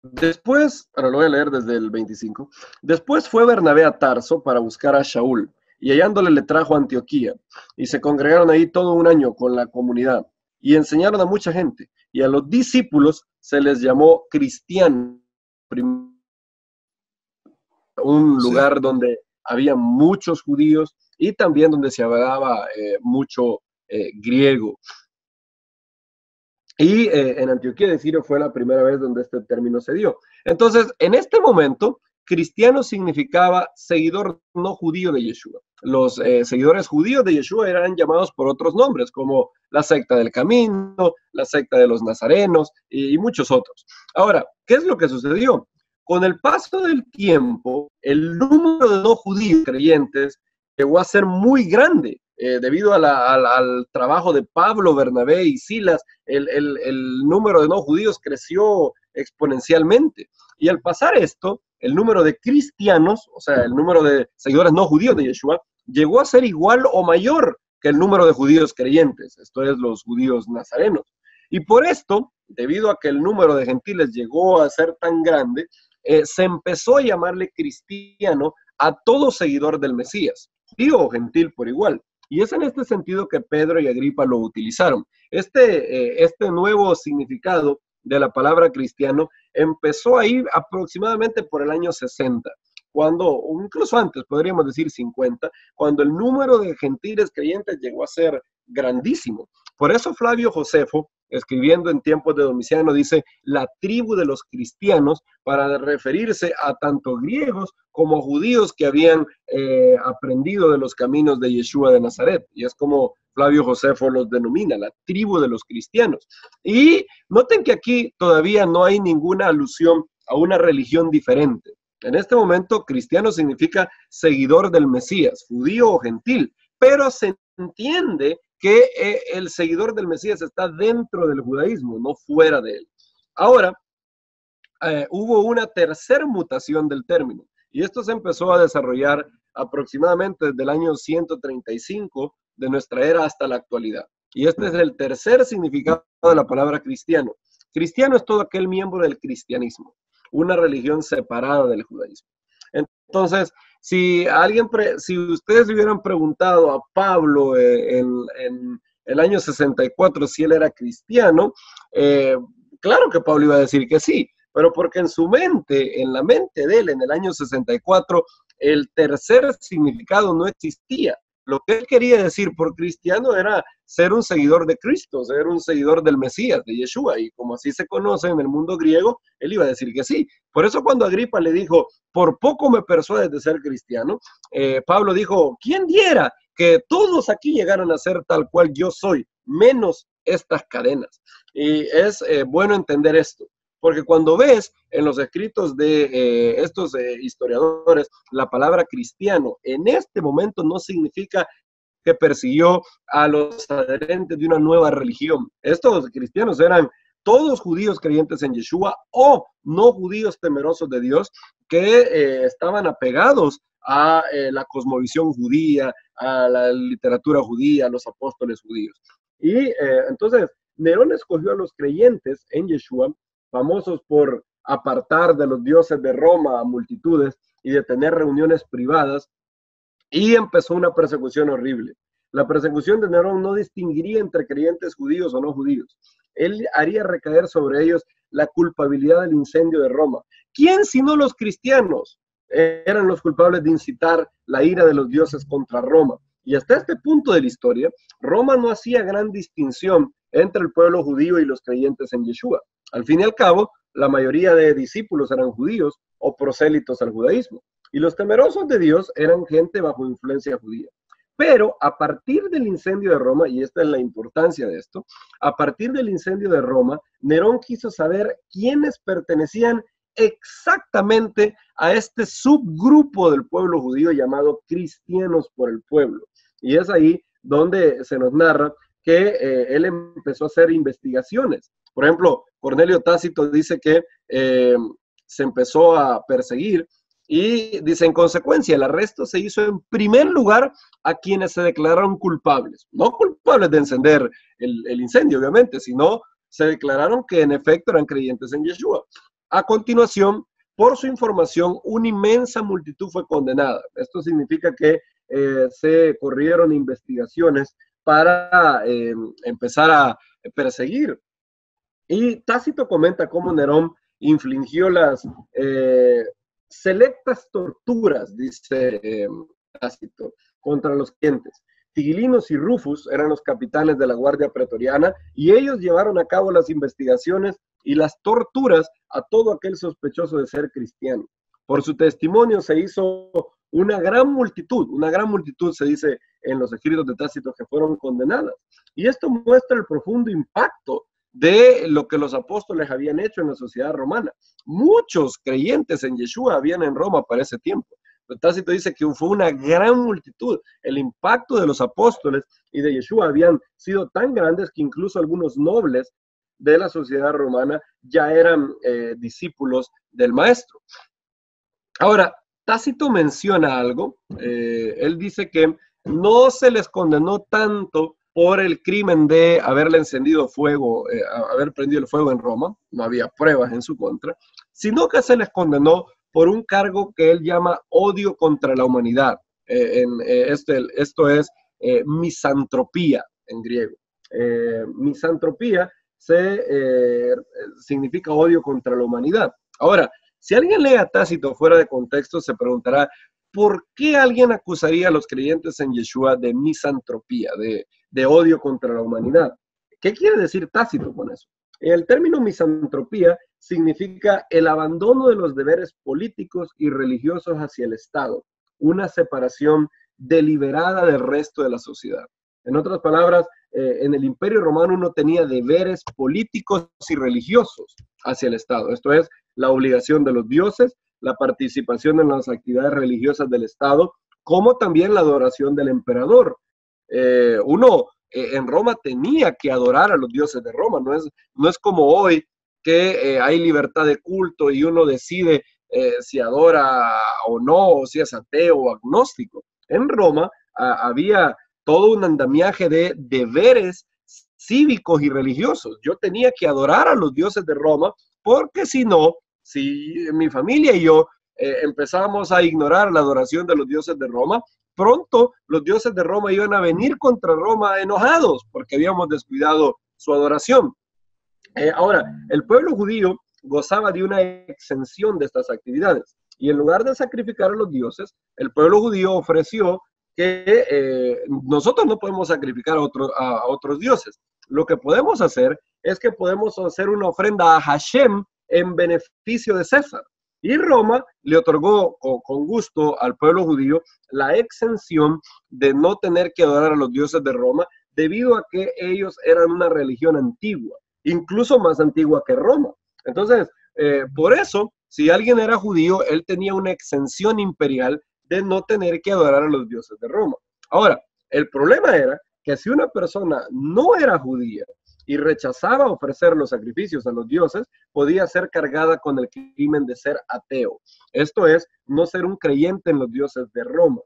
Después, ahora lo voy a leer desde el 25. Después fue Bernabé a Tarso para buscar a Shaul, y hallándole le trajo a Antioquía, y se congregaron ahí todo un año con la comunidad, y enseñaron a mucha gente, y a los discípulos se les llamó cristianos, un lugar donde había muchos judíos y también donde se hablaba mucho griego. Y en Antioquía de Sirio fue la primera vez donde este término se dio. Entonces, en este momento, cristiano significaba seguidor no judío de Yeshua. Los seguidores judíos de Yeshua eran llamados por otros nombres, como la secta del camino, la secta de los nazarenos y muchos otros. Ahora, ¿qué es lo que sucedió? Con el paso del tiempo, el número de no judíos creyentes llegó a ser muy grande. Debido al trabajo de Pablo, Bernabé y Silas, el número de no judíos creció exponencialmente. Y al pasar esto, el número de cristianos, o sea, el número de seguidores no judíos de Yeshua, llegó a ser igual o mayor que el número de judíos creyentes, esto es, los judíos nazarenos. Y por esto, debido a que el número de gentiles llegó a ser tan grande, se empezó a llamarle cristiano a todo seguidor del Mesías, judío o gentil por igual. Y es en este sentido que Pedro y Agripa lo utilizaron. Este nuevo significado de la palabra cristiano empezó ahí aproximadamente por el año 60, cuando, incluso antes, podríamos decir 50, cuando el número de gentiles creyentes llegó a ser grandísimo. Por eso Flavio Josefo, escribiendo en tiempos de Domiciano, dice la tribu de los cristianos para referirse a tanto griegos como judíos que habían aprendido de los caminos de Yeshua de Nazaret. Y es como Flavio Josefo los denomina, la tribu de los cristianos. Y noten que aquí todavía no hay ninguna alusión a una religión diferente. En este momento, cristiano significa seguidor del Mesías, judío o gentil, pero se entiende que el seguidor del Mesías está dentro del judaísmo, no fuera de él. Ahora, hubo una tercera mutación del término, y esto se empezó a desarrollar aproximadamente desde el año 135 de nuestra era hasta la actualidad. Y este es el tercer significado de la palabra cristiano. Cristiano es todo aquel miembro del cristianismo, una religión separada del judaísmo. Entonces, si ustedes le hubieran preguntado a Pablo en el año 64 si él era cristiano, claro que Pablo iba a decir que sí, pero porque en su mente, en la mente de él, en el año 64, el tercer significado no existía. Lo que él quería decir por cristiano era ser un seguidor de Cristo, ser un seguidor del Mesías, de Yeshua, y como así se conoce en el mundo griego, él iba a decir que sí. Por eso cuando Agripa le dijo, por poco me persuades de ser cristiano, Pablo dijo, ¿quién diera que todos aquí llegaran a ser tal cual yo soy, menos estas cadenas? Y es bueno entender esto. Porque cuando ves en los escritos de estos historiadores la palabra cristiano, en este momento no significa que persiguió a los adherentes de una nueva religión. Estos cristianos eran todos judíos creyentes en Yeshua o no judíos temerosos de Dios que estaban apegados a la cosmovisión judía, a la literatura judía, a los apóstoles judíos. Y entonces Nerón escogió a los creyentes en Yeshua, famosos por apartar de los dioses de Roma a multitudes y de tener reuniones privadas, y empezó una persecución horrible. La persecución de Nerón no distinguiría entre creyentes judíos o no judíos. Él haría recaer sobre ellos la culpabilidad del incendio de Roma. ¿quién sino los cristianos eran los culpables de incitar la ira de los dioses contra Roma? Y hasta este punto de la historia, Roma no hacía gran distinción entre el pueblo judío y los creyentes en Yeshua. Al fin y al cabo, la mayoría de discípulos eran judíos o prosélitos al judaísmo. Y los temerosos de Dios eran gente bajo influencia judía. Pero a partir del incendio de Roma, y esta es la importancia de esto, a partir del incendio de Roma, Nerón quiso saber quiénes pertenecían exactamente a este subgrupo del pueblo judío llamado cristianos por el pueblo. Y es ahí donde se nos narra que él empezó a hacer investigaciones. Por ejemplo, Cornelio Tácito dice que se empezó a perseguir y dice, en consecuencia, el arresto se hizo en primer lugar a quienes se declararon culpables. No culpables de encender el incendio, obviamente, sino se declararon que en efecto eran creyentes en Yeshua. A continuación, por su información, una inmensa multitud fue condenada. Esto significa que se corrieron investigaciones para empezar a perseguir. Y Tácito comenta cómo Nerón infligió las selectas torturas, dice Tácito, contra los clientes. Tigilinos y Rufus eran los capitanes de la Guardia Pretoriana y ellos llevaron a cabo las investigaciones y las torturas a todo aquel sospechoso de ser cristiano. Por su testimonio se hizo una gran multitud se dice en los escritos de Tácito que fueron condenadas. Y esto muestra el profundo impacto de lo que los apóstoles habían hecho en la sociedad romana. Muchos creyentes en Yeshua habían en Roma para ese tiempo. Tácito dice que fue una gran multitud. El impacto de los apóstoles y de Yeshua habían sido tan grandes que incluso algunos nobles de la sociedad romana ya eran discípulos del maestro. Ahora, Tácito menciona algo. Él dice que no se les condenó tanto por el crimen de haberle encendido fuego, haber prendido el fuego en Roma, no había pruebas en su contra, sino que se les condenó por un cargo que él llama odio contra la humanidad. Esto es misantropía en griego. Misantropía significa odio contra la humanidad. Ahora, si alguien lee a Tácito fuera de contexto, se preguntará, ¿por qué alguien acusaría a los creyentes en Yeshua de misantropía, de odio contra la humanidad? ¿Qué quiere decir Tácito con eso? El término misantropía significa el abandono de los deberes políticos y religiosos hacia el Estado, una separación deliberada del resto de la sociedad. En otras palabras, en el Imperio Romano uno tenía deberes políticos y religiosos hacia el Estado. Esto es, la obligación de los dioses, la participación en las actividades religiosas del Estado, como también la adoración del emperador. En Roma tenía que adorar a los dioses de Roma, no es como hoy que hay libertad de culto y uno decide si adora o no, o si es ateo o agnóstico. En Roma había todo un andamiaje de deberes cívicos y religiosos. Yo tenía que adorar a los dioses de Roma, porque si no, si mi familia y yo empezamos a ignorar la adoración de los dioses de Roma, pronto los dioses de Roma iban a venir contra Roma enojados porque habíamos descuidado su adoración. Ahora, el pueblo judío gozaba de una exención de estas actividades y en lugar de sacrificar a los dioses, el pueblo judío ofreció que nosotros no podemos sacrificar a otros dioses. Lo que podemos hacer es que podemos hacer una ofrenda a Hashem en beneficio de César. Y Roma le otorgó con gusto al pueblo judío la exención de no tener que adorar a los dioses de Roma debido a que ellos eran una religión antigua, incluso más antigua que Roma. Entonces, por eso, si alguien era judío, él tenía una exención imperial de no tener que adorar a los dioses de Roma. Ahora, el problema era que si una persona no era judía y rechazaba ofrecer los sacrificios a los dioses, podía ser cargada con el crimen de ser ateo. Esto es, no ser un creyente en los dioses de Roma.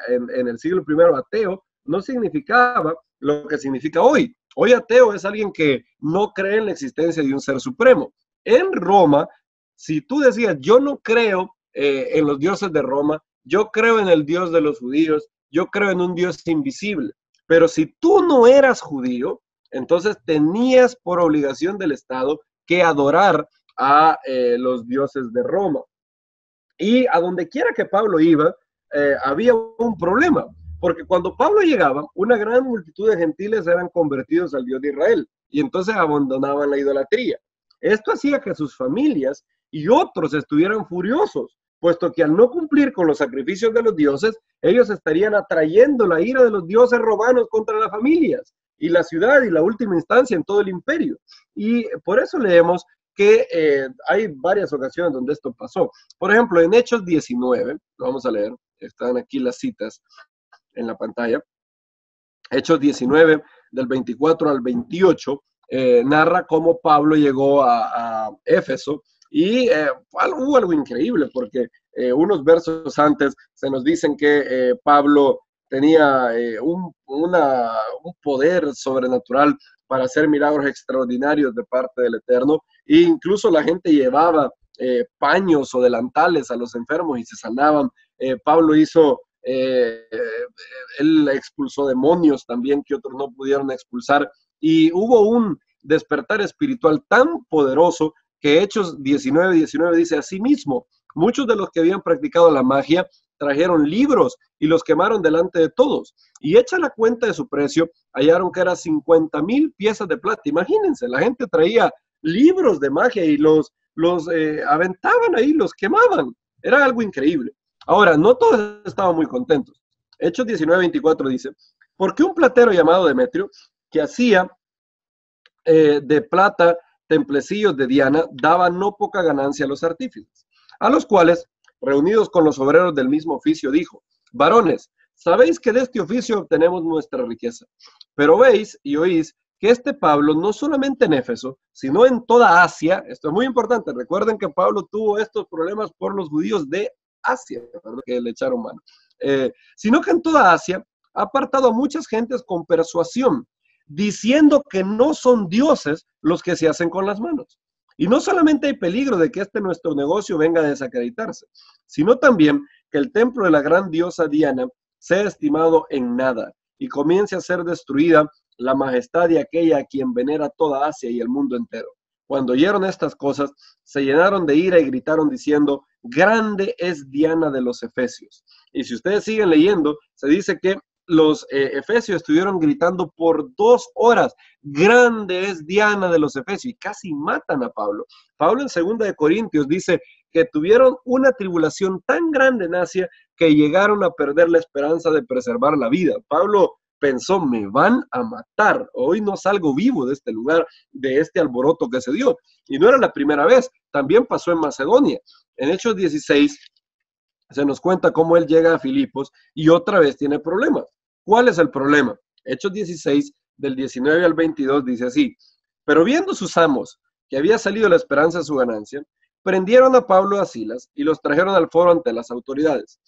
En el siglo I, ateo no significaba lo que significa hoy. Hoy ateo es alguien que no cree en la existencia de un ser supremo. En Roma, si tú decías, yo no creo en los dioses de Roma, yo creo en el Dios de los judíos, yo creo en un Dios invisible, pero si tú no eras judío, entonces tenías por obligación del Estado que adorar a los dioses de Roma. Y a donde quiera que Pablo iba, había un problema, porque cuando Pablo llegaba, una gran multitud de gentiles eran convertidos al Dios de Israel y entonces abandonaban la idolatría. Esto hacía que sus familias y otros estuvieran furiosos, puesto que al no cumplir con los sacrificios de los dioses, ellos estarían atrayendo la ira de los dioses romanos contra las familias y la ciudad y la última instancia en todo el imperio. Y por eso leemos que hay varias ocasiones donde esto pasó. Por ejemplo, en Hechos 19, lo vamos a leer, están aquí las citas en la pantalla. Hechos 19, del 24 al 28, narra cómo Pablo llegó a Éfeso y hubo algo increíble porque unos versos antes se nos dicen que Pablo tenía un poder sobrenatural para hacer milagros extraordinarios de parte del Eterno, e incluso la gente llevaba paños o delantales a los enfermos y se sanaban. Pablo hizo, él expulsó demonios también que otros no pudieron expulsar, y hubo un despertar espiritual tan poderoso que Hechos 19:19 dice: asimismo, muchos de los que habían practicado la magia trajeron libros y los quemaron delante de todos. Y hecha la cuenta de su precio, hallaron que era 50,000 piezas de plata. Imagínense, la gente traía libros de magia y los aventaban ahí, los quemaban. Era algo increíble. Ahora, no todos estaban muy contentos. Hechos 19:24 dice: porque un platero llamado Demetrio, que hacía de plata templecillos de Diana, daba no poca ganancia a los artífices, a los cuales, reunidos con los obreros del mismo oficio, dijo: varones, sabéis que de este oficio obtenemos nuestra riqueza, pero veis y oís que este Pablo, no solamente en Éfeso, sino en toda Asia, esto es muy importante, recuerden que Pablo tuvo estos problemas por los judíos de Asia, ¿verdad?, que le echaron mano, sino que en toda Asia ha apartado a muchas gentes con persuasión, diciendo que no son dioses los que se hacen con las manos. Y no solamente hay peligro de que nuestro negocio venga a desacreditarse, sino también que el templo de la gran diosa Diana sea estimado en nada y comience a ser destruida la majestad de aquella a quien venera toda Asia y el mundo entero. Cuando oyeron estas cosas, se llenaron de ira y gritaron diciendo: grande es Diana de los Efesios. Y si ustedes siguen leyendo, se dice que los efesios estuvieron gritando por 2 horas: grande es Diana de los Efesios, y casi matan a Pablo. Pablo en 2 de Corintios dice que tuvieron una tribulación tan grande en Asia que llegaron a perder la esperanza de preservar la vida. Pablo pensó: me van a matar, hoy no salgo vivo de este lugar, de este alboroto que se dio. Y no era la primera vez, también pasó en Macedonia. En Hechos 16 se nos cuenta cómo él llega a Filipos y otra vez tiene problemas. ¿Cuál es el problema? Hechos 16, del 19 al 22, dice así: pero viendo sus amos que había salido la esperanza de su ganancia, prendieron a Pablo y a Silas y los trajeron al foro ante las autoridades.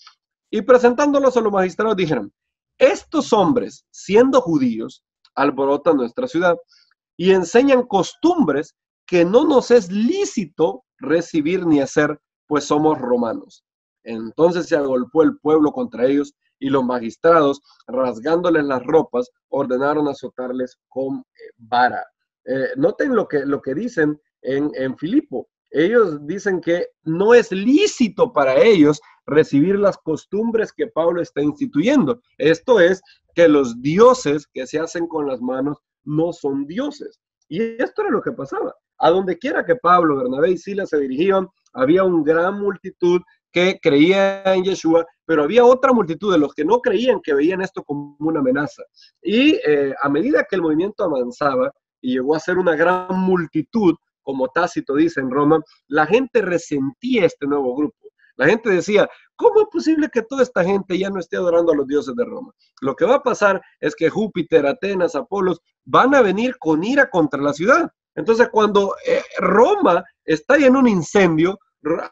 Y presentándolos a los magistrados dijeron: estos hombres, siendo judíos, alborotan nuestra ciudad y enseñan costumbres que no nos es lícito recibir ni hacer, pues somos romanos. Entonces se agolpó el pueblo contra ellos y los magistrados, rasgándoles las ropas, ordenaron azotarles con vara. Noten lo que dicen en Filipo. Ellos dicen que no es lícito para ellos recibir las costumbres que Pablo está instituyendo. Esto es, que los dioses que se hacen con las manos no son dioses. Y esto era lo que pasaba. A donde quiera que Pablo, Bernabé y Silas se dirigían, había una gran multitud que creía en Yeshua, pero había otra multitud de los que no creían, que veían esto como una amenaza. Y a medida que el movimiento avanzaba y llegó a ser una gran multitud, como Tácito dice en Roma, la gente resentía este nuevo grupo. La gente decía: ¿cómo es posible que toda esta gente ya no esté adorando a los dioses de Roma? Lo que va a pasar es que Júpiter, Atenas, Apolos van a venir con ira contra la ciudad. Entonces, cuando Roma está en un incendio,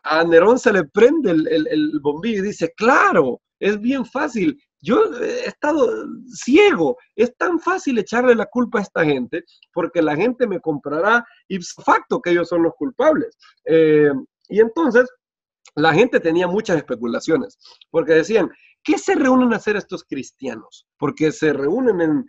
a Nerón se le prende el bombillo y dice: claro, es bien fácil, yo he estado ciego, es tan fácil echarle la culpa a esta gente, porque la gente me comprará ipso facto que ellos son los culpables. Y entonces la gente tenía muchas especulaciones, porque decían: ¿qué se reúnen a hacer estos cristianos? Porque se reúnen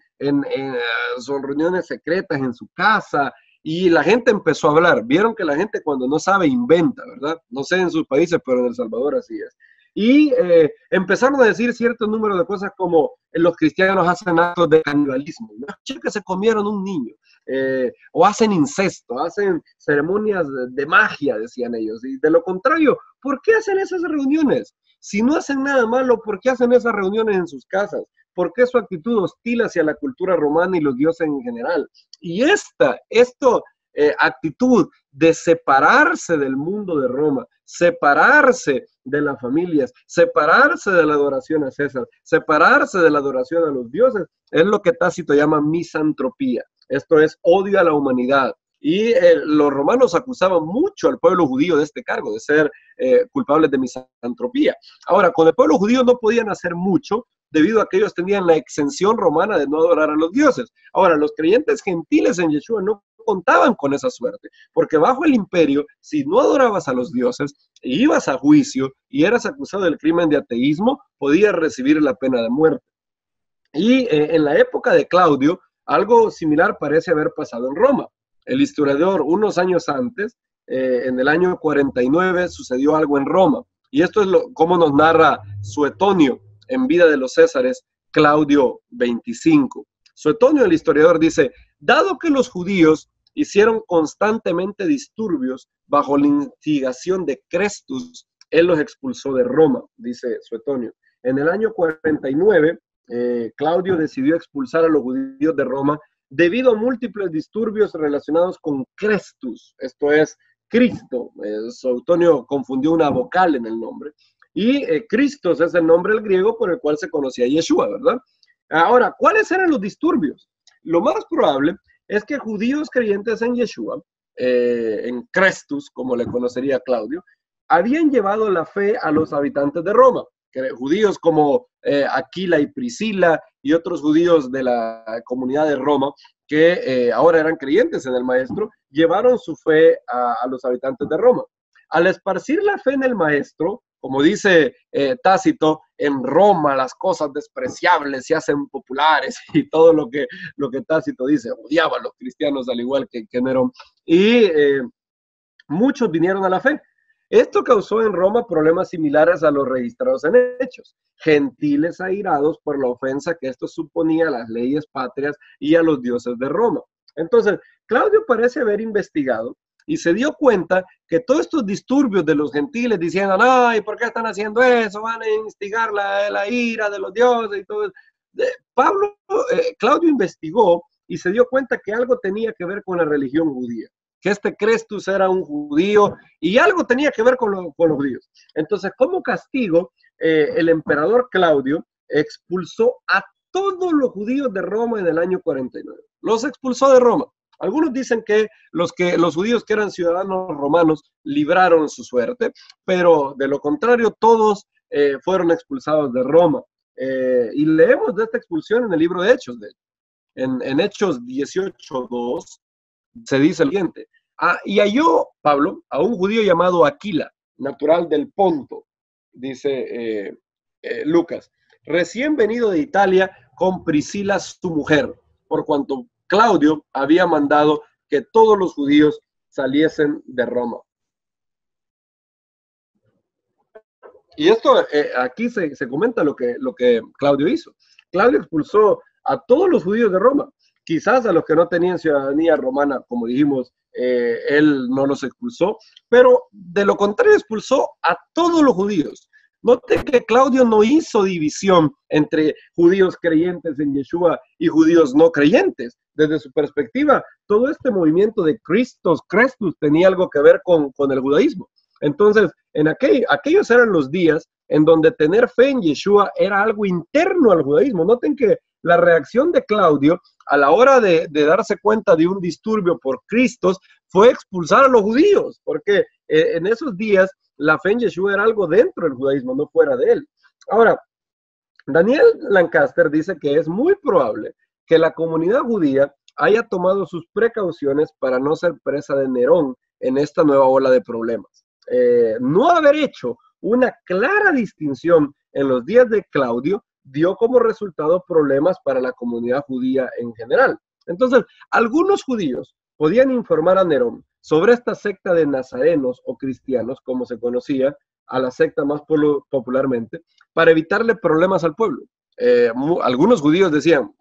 son reuniones secretas en su casa, Y la gente empezó a hablar. Vieron que la gente cuando no sabe inventa, ¿verdad? No sé en sus países, pero en El Salvador así es. Y empezaron a decir cierto número de cosas como los cristianos hacen actos de canibalismo, ¿no? Que se comieron un niño, o hacen incesto, hacen ceremonias de magia, decían ellos. Y de lo contrario, ¿por qué hacen esas reuniones? Si no hacen nada malo, ¿por qué hacen esas reuniones en sus casas? ¿Por qué su actitud hostil hacia la cultura romana y los dioses en general? Y esta actitud de separarse del mundo de Roma, separarse de las familias, separarse de la adoración a César, separarse de la adoración a los dioses, es lo que Tácito llama misantropía. Esto es odio a la humanidad. Y los romanos acusaban mucho al pueblo judío de este cargo, de ser culpables de misantropía. Ahora, con el pueblo judío no podían hacer mucho, debido a que ellos tenían la exención romana de no adorar a los dioses. Ahora, los creyentes gentiles en Yeshua no contaban con esa suerte, porque bajo el imperio, si no adorabas a los dioses, ibas a juicio y eras acusado del crimen de ateísmo, podías recibir la pena de muerte. Y en la época de Claudio, algo similar parece haber pasado en Roma. El historiador, unos años antes, en el año 49, sucedió algo en Roma. Y esto es cómo nos narra Suetonio en Vida de los Césares, Claudio 25. Suetonio, el historiador, dice: dado que los judíos hicieron constantemente disturbios bajo la instigación de Crestus, él los expulsó de Roma, dice Suetonio. En el año 49, Claudio decidió expulsar a los judíos de Roma debido a múltiples disturbios relacionados con Crestus, esto es Cristo. Suetonio confundió una vocal en el nombre. Y Cristos es el nombre del griego por el cual se conocía Yeshua, ¿verdad? Ahora, ¿cuáles eran los disturbios? Lo más probable es que judíos creyentes en Yeshua, en Crestus, como le conocería Claudio, habían llevado la fe a los habitantes de Roma. Judíos como Aquila y Priscila y otros judíos de la comunidad de Roma que ahora eran creyentes en el Maestro, llevaron su fe a los habitantes de Roma. Al esparcir la fe en el Maestro, como dice Tácito, en Roma las cosas despreciables se hacen populares y todo lo que Tácito dice, odiaba a los cristianos al igual que Nerón. Y muchos vinieron a la fe. Esto causó en Roma problemas similares a los registrados en Hechos. Gentiles airados por la ofensa que esto suponía a las leyes patrias y a los dioses de Roma. Entonces, Claudio parece haber investigado y se dio cuenta que todos estos disturbios de los gentiles diciendo, ay, ¿por qué están haciendo eso? Van a instigar la ira de los dioses y todo eso. Claudio investigó y se dio cuenta que algo tenía que ver con la religión judía, que este Crestus era un judío y algo tenía que ver con los judíos. Entonces, como castigo, el emperador Claudio expulsó a todos los judíos de Roma en el año 49. Los expulsó de Roma. Algunos dicen que los judíos que eran ciudadanos romanos libraron su suerte, pero de lo contrario, todos fueron expulsados de Roma. Y leemos de esta expulsión en el libro de Hechos. En Hechos 18:2 se dice el siguiente: y halló Pablo a un judío llamado Aquila, natural del Ponto, dice Lucas, recién venido de Italia con Priscila su mujer, por cuanto Claudio había mandado que todos los judíos saliesen de Roma. Y esto, aquí se comenta lo que Claudio hizo. Claudio expulsó a todos los judíos de Roma. Quizás a los que no tenían ciudadanía romana, como dijimos, él no los expulsó, pero de lo contrario expulsó a todos los judíos. Note que Claudio no hizo división entre judíos creyentes en Yeshua y judíos no creyentes. Desde su perspectiva, todo este movimiento de Crestus tenía algo que ver con el judaísmo. Entonces, aquellos eran los días en donde tener fe en Yeshua era algo interno al judaísmo. Noten que la reacción de Claudio a la hora de darse cuenta de un disturbio por Cristos fue expulsar a los judíos, porque en esos días la fe en Yeshua era algo dentro del judaísmo, no fuera de él. Ahora, Daniel Lancaster dice que es muy probable que la comunidad judía haya tomado sus precauciones para no ser presa de Nerón en esta nueva ola de problemas. No haber hecho una clara distinción en los días de Claudio dio como resultado problemas para la comunidad judía en general. Entonces, algunos judíos podían informar a Nerón sobre esta secta de nazarenos o cristianos, como se conocía a la secta más popularmente, para evitarle problemas al pueblo. Algunos judíos decían,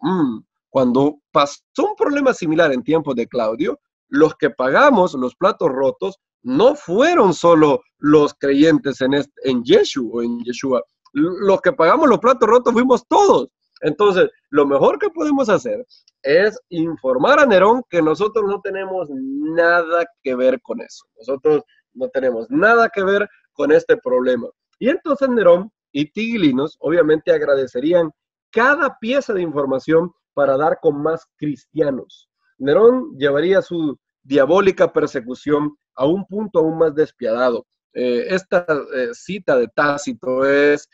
cuando pasó un problema similar en tiempos de Claudio, los que pagamos los platos rotos no fueron solo los creyentes en Yeshua o en Yeshua. Los que pagamos los platos rotos fuimos todos. Entonces, lo mejor que podemos hacer es informar a Nerón que nosotros no tenemos nada que ver con eso. Nosotros no tenemos nada que ver con este problema. Y entonces Nerón y Tigilinos obviamente agradecerían cada pieza de información para dar con más cristianos. Nerón llevaría su diabólica persecución a un punto aún más despiadado. Esta cita de Tácito es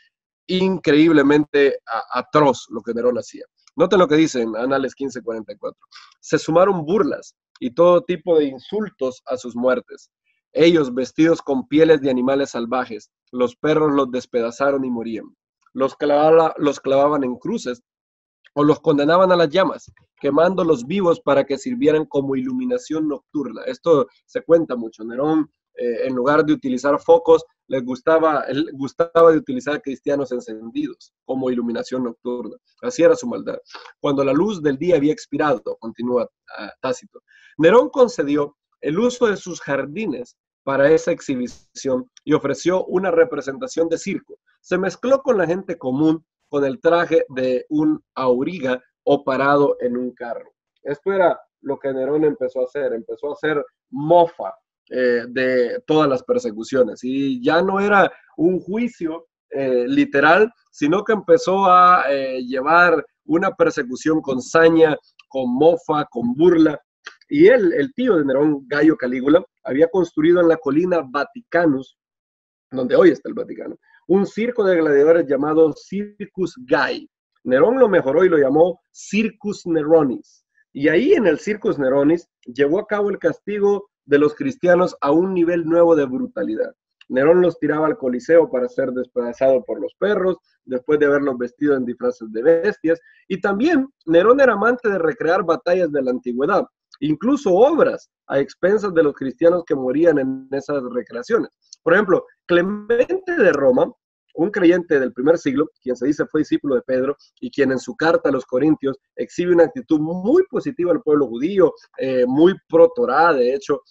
increíblemente atroz lo que Nerón hacía. Noten lo que dice en Anales 15:44. Se sumaron burlas y todo tipo de insultos a sus muertes. Ellos, vestidos con pieles de animales salvajes, los perros los despedazaron y morían. Los clavaban en cruces o los condenaban a las llamas, quemándolos vivos para que sirvieran como iluminación nocturna. Esto se cuenta mucho. Nerón, en lugar de utilizar focos, él gustaba de utilizar cristianos encendidos como iluminación nocturna. Así era su maldad. Cuando la luz del día había expirado, continúa Tácito, Nerón concedió el uso de sus jardines para esa exhibición y ofreció una representación de circo. Se mezcló con la gente común con el traje de un auriga o parado en un carro. Esto era lo que Nerón empezó a hacer mofa de todas las persecuciones, y ya no era un juicio literal, sino que empezó a llevar una persecución con saña, con mofa, con burla. Y él, el tío de Nerón, Gayo Calígula, había construido en la colina Vaticanus, donde hoy está el Vaticano, un circo de gladiadores llamado Circus Gai. Nerón lo mejoró y lo llamó Circus Neronis. Y ahí en el Circus Neronis llevó a cabo el castigo de los cristianos a un nivel nuevo de brutalidad. Nerón los tiraba al Coliseo para ser despedazado por los perros, después de haberlos vestido en disfraces de bestias. Y también Nerón era amante de recrear batallas de la antigüedad, incluso obras a expensas de los cristianos que morían en esas recreaciones. Por ejemplo, Clemente de Roma, un creyente del primer siglo, quien se dice fue discípulo de Pedro y quien en su carta a los Corintios exhibe una actitud muy positiva al pueblo judío, muy pro Torá. De hecho,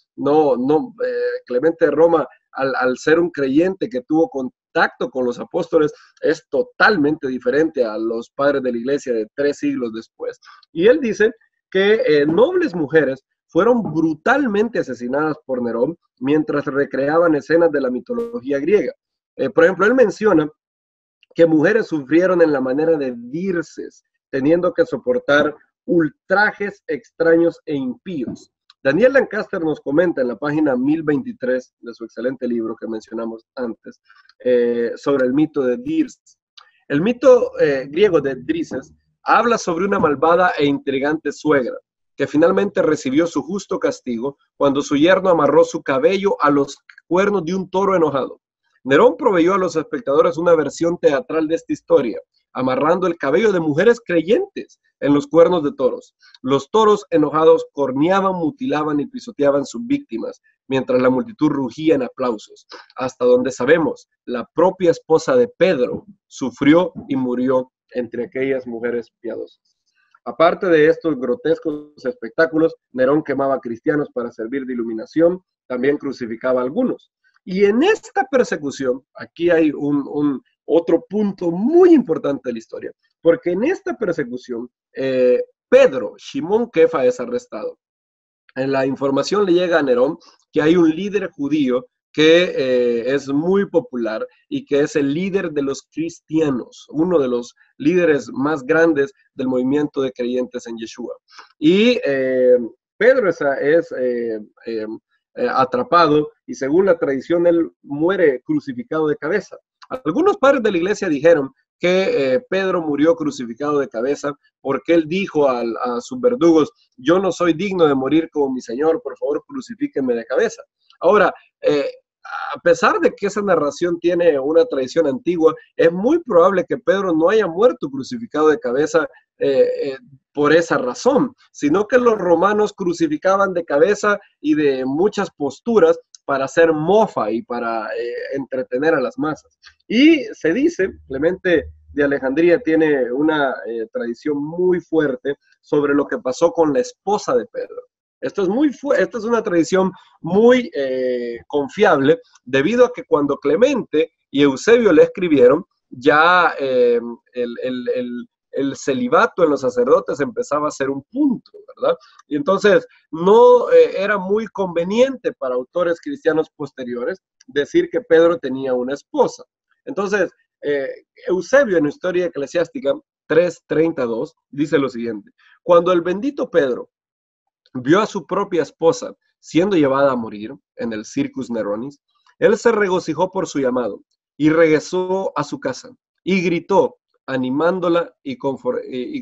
Clemente de Roma, al ser un creyente que tuvo contacto con los apóstoles, es totalmente diferente a los padres de la iglesia de 3 siglos después. Y él dice que nobles mujeres fueron brutalmente asesinadas por Nerón mientras recreaban escenas de la mitología griega. Por ejemplo, él menciona que mujeres sufrieron en la manera de Dirces, teniendo que soportar ultrajes extraños e impíos. Daniel Lancaster nos comenta en la página 1023 de su excelente libro que mencionamos antes, sobre el mito de Dirces. El mito griego de Drises habla sobre una malvada e intrigante suegra que finalmente recibió su justo castigo cuando su yerno amarró su cabello a los cuernos de un toro enojado. Nerón proveyó a los espectadores una versión teatral de esta historia, amarrando el cabello de mujeres creyentes en los cuernos de toros. Los toros enojados corneaban, mutilaban y pisoteaban sus víctimas, mientras la multitud rugía en aplausos. Hasta donde sabemos, la propia esposa de Pedro sufrió y murió entre aquellas mujeres piadosas. Aparte de estos grotescos espectáculos, Nerón quemaba cristianos para servir de iluminación, también crucificaba a algunos. Y en esta persecución, aquí hay otro punto muy importante de la historia, porque en esta persecución, Pedro, Shimón Kefa, es arrestado. En la información le llega a Nerón que hay un líder judío que es muy popular y que es el líder de los cristianos, uno de los líderes más grandes del movimiento de creyentes en Yeshua. Y Pedro es atrapado y según la tradición él muere crucificado de cabeza. Algunos padres de la iglesia dijeron que Pedro murió crucificado de cabeza porque él dijo a sus verdugos: yo no soy digno de morir como mi Señor, por favor crucifíquenme de cabeza. Ahora, a pesar de que esa narración tiene una tradición antigua, es muy probable que Pedro no haya muerto crucificado de cabeza por esa razón, sino que los romanos crucificaban de cabeza y de muchas posturas para hacer mofa y para entretener a las masas. Y se dice, Clemente de Alejandría tiene una tradición muy fuerte sobre lo que pasó con la esposa de Pedro. Esto es una tradición muy confiable, debido a que cuando Clemente y Eusebio le escribieron, ya el celibato en los sacerdotes empezaba a ser un punto, ¿verdad? Y entonces no era muy conveniente para autores cristianos posteriores decir que Pedro tenía una esposa. Entonces, Eusebio en Historia Eclesiástica 3:32 dice lo siguiente: cuando el bendito Pedro vio a su propia esposa siendo llevada a morir en el Circus Neronis, él se regocijó por su llamado y regresó a su casa y gritó, animándola y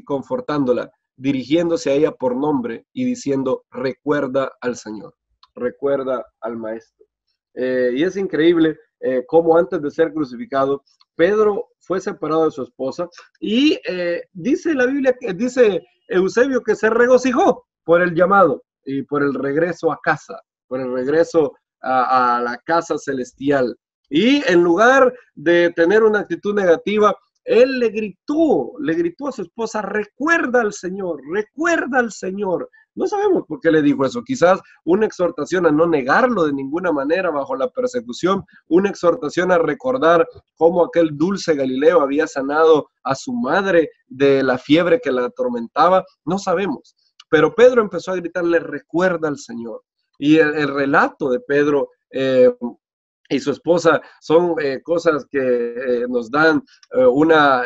confortándola, dirigiéndose a ella por nombre y diciendo: recuerda al Señor, recuerda al Maestro. Y es increíble cómo antes de ser crucificado, Pedro fue separado de su esposa y dice la Biblia, dice Eusebio, que se regocijó por el llamado y por el regreso a casa, por el regreso a la casa celestial. Y en lugar de tener una actitud negativa, él le gritó a su esposa: recuerda al Señor, recuerda al Señor. No sabemos por qué le dijo eso. Quizás una exhortación a no negarlo de ninguna manera bajo la persecución, una exhortación a recordar cómo aquel dulce Galileo había sanado a su madre de la fiebre que la atormentaba. No sabemos. Pero Pedro empezó a gritarle: recuerda al Señor. Y el relato de Pedro y su esposa son cosas que nos dan una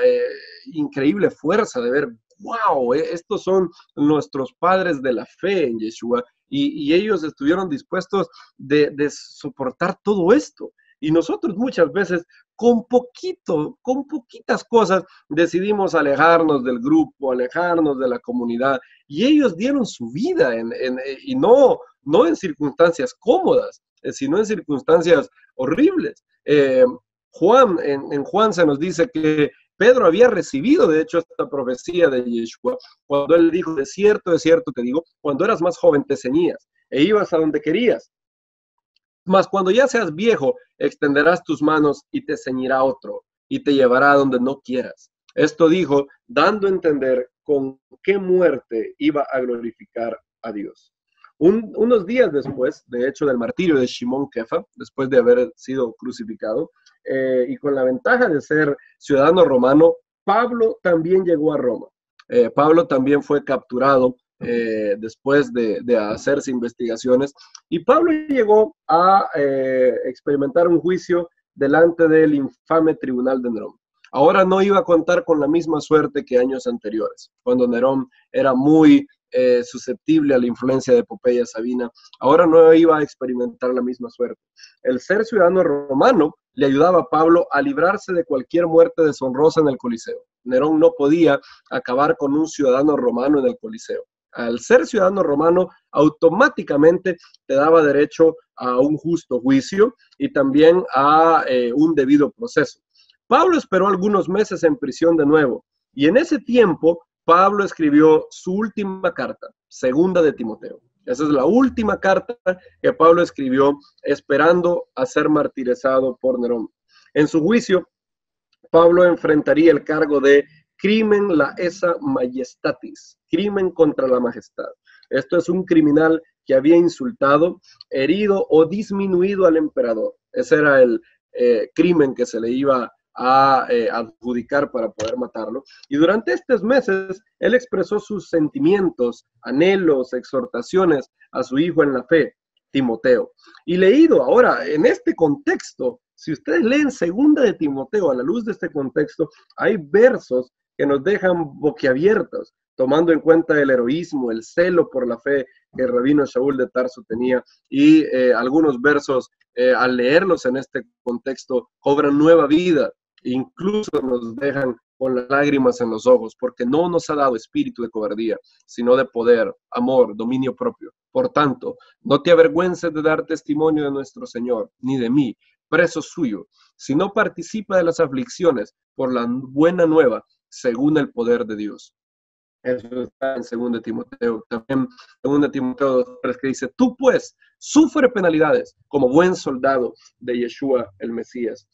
increíble fuerza de ver, wow, estos son nuestros padres de la fe en Yeshua, y ellos estuvieron dispuestos de soportar todo esto. Y nosotros muchas veces con poquitas cosas decidimos alejarnos del grupo, alejarnos de la comunidad, y ellos dieron su vida y no en circunstancias cómodas, sino en circunstancias horribles. Juan, en Juan se nos dice que Pedro había recibido, de hecho, esta profecía de Yeshua, cuando él dijo: de cierto te digo, cuando eras más joven te ceñías e ibas a donde querías, mas cuando ya seas viejo, extenderás tus manos y te ceñirá otro, y te llevará a donde no quieras. Esto dijo, dando a entender con qué muerte iba a glorificar a Dios. Unos días después, de hecho, del martirio de Shimón Kefa, después de haber sido crucificado, y con la ventaja de ser ciudadano romano, Pablo también llegó a Roma. Pablo también fue capturado después de hacerse investigaciones, y Pablo llegó a experimentar un juicio delante del infame tribunal de Nerón. Ahora no iba a contar con la misma suerte que años anteriores, cuando Nerón era muy susceptible a la influencia de Pompeya Sabina. Ahora no iba a experimentar la misma suerte. El ser ciudadano romano le ayudaba a Pablo a librarse de cualquier muerte deshonrosa en el Coliseo. Nerón no podía acabar con un ciudadano romano en el Coliseo. Al ser ciudadano romano, automáticamente te daba derecho a un justo juicio y también a un debido proceso. Pablo esperó algunos meses en prisión de nuevo, y en ese tiempo Pablo escribió su última carta, segunda de Timoteo. Esa es la última carta que Pablo escribió esperando a ser martirizado por Nerón. En su juicio, Pablo enfrentaría el cargo de crimen laesa majestatis, crimen contra la majestad. Esto es un criminal que había insultado, herido o disminuido al emperador. Ese era el crimen que se le iba a adjudicar para poder matarlo. Y durante estos meses, él expresó sus sentimientos, anhelos, exhortaciones a su hijo en la fe, Timoteo. Y leído ahora en este contexto, si ustedes leen segunda de Timoteo a la luz de este contexto, hay versos que nos dejan boquiabiertos, tomando en cuenta el heroísmo, el celo por la fe que el rabino Shaul de Tarso tenía, y algunos versos, al leerlos en este contexto, cobran nueva vida, incluso nos dejan con las lágrimas en los ojos, porque no nos ha dado espíritu de cobardía, sino de poder, amor, dominio propio. Por tanto, no te avergüences de dar testimonio de nuestro Señor, ni de mí, preso suyo, sino participa de las aflicciones por la buena nueva, según el poder de Dios. Eso está en 2 Timoteo. También 2 Timoteo 2:3, que dice, tú pues, sufre penalidades como buen soldado de Yeshua el Mesías.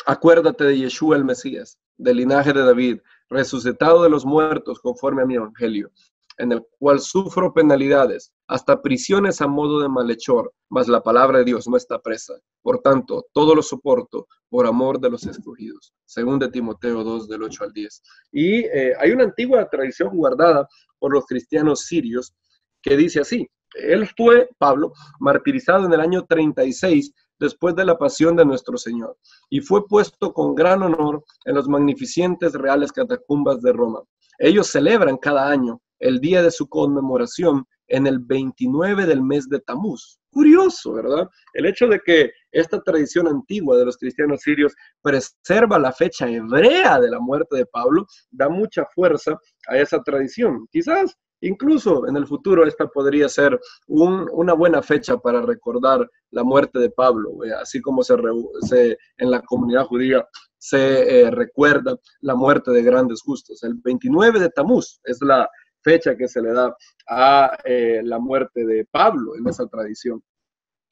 Acuérdate de Yeshua el Mesías, del linaje de David, resucitado de los muertos conforme a mi evangelio, en el cual sufro penalidades, hasta prisiones a modo de malhechor, mas la palabra de Dios no está presa. Por tanto, todo lo soporto por amor de los escogidos. 2 Timoteo 2, del 8 al 10. Y hay una antigua tradición guardada por los cristianos sirios que dice así: él fue, Pablo, martirizado en el año 36 después de la pasión de nuestro Señor, y fue puesto con gran honor en los magnificentes reales catacumbas de Roma. Ellos celebran cada año el día de su conmemoración en el 29 del mes de Tamuz. Curioso, ¿verdad? El hecho de que esta tradición antigua de los cristianos sirios preserva la fecha hebrea de la muerte de Pablo da mucha fuerza a esa tradición. Quizás incluso en el futuro esta podría ser una buena fecha para recordar la muerte de Pablo, así como en la comunidad judía se recuerda la muerte de grandes justos. El 29 de Tamuz es la fecha que se le da a la muerte de Pablo en esa tradición.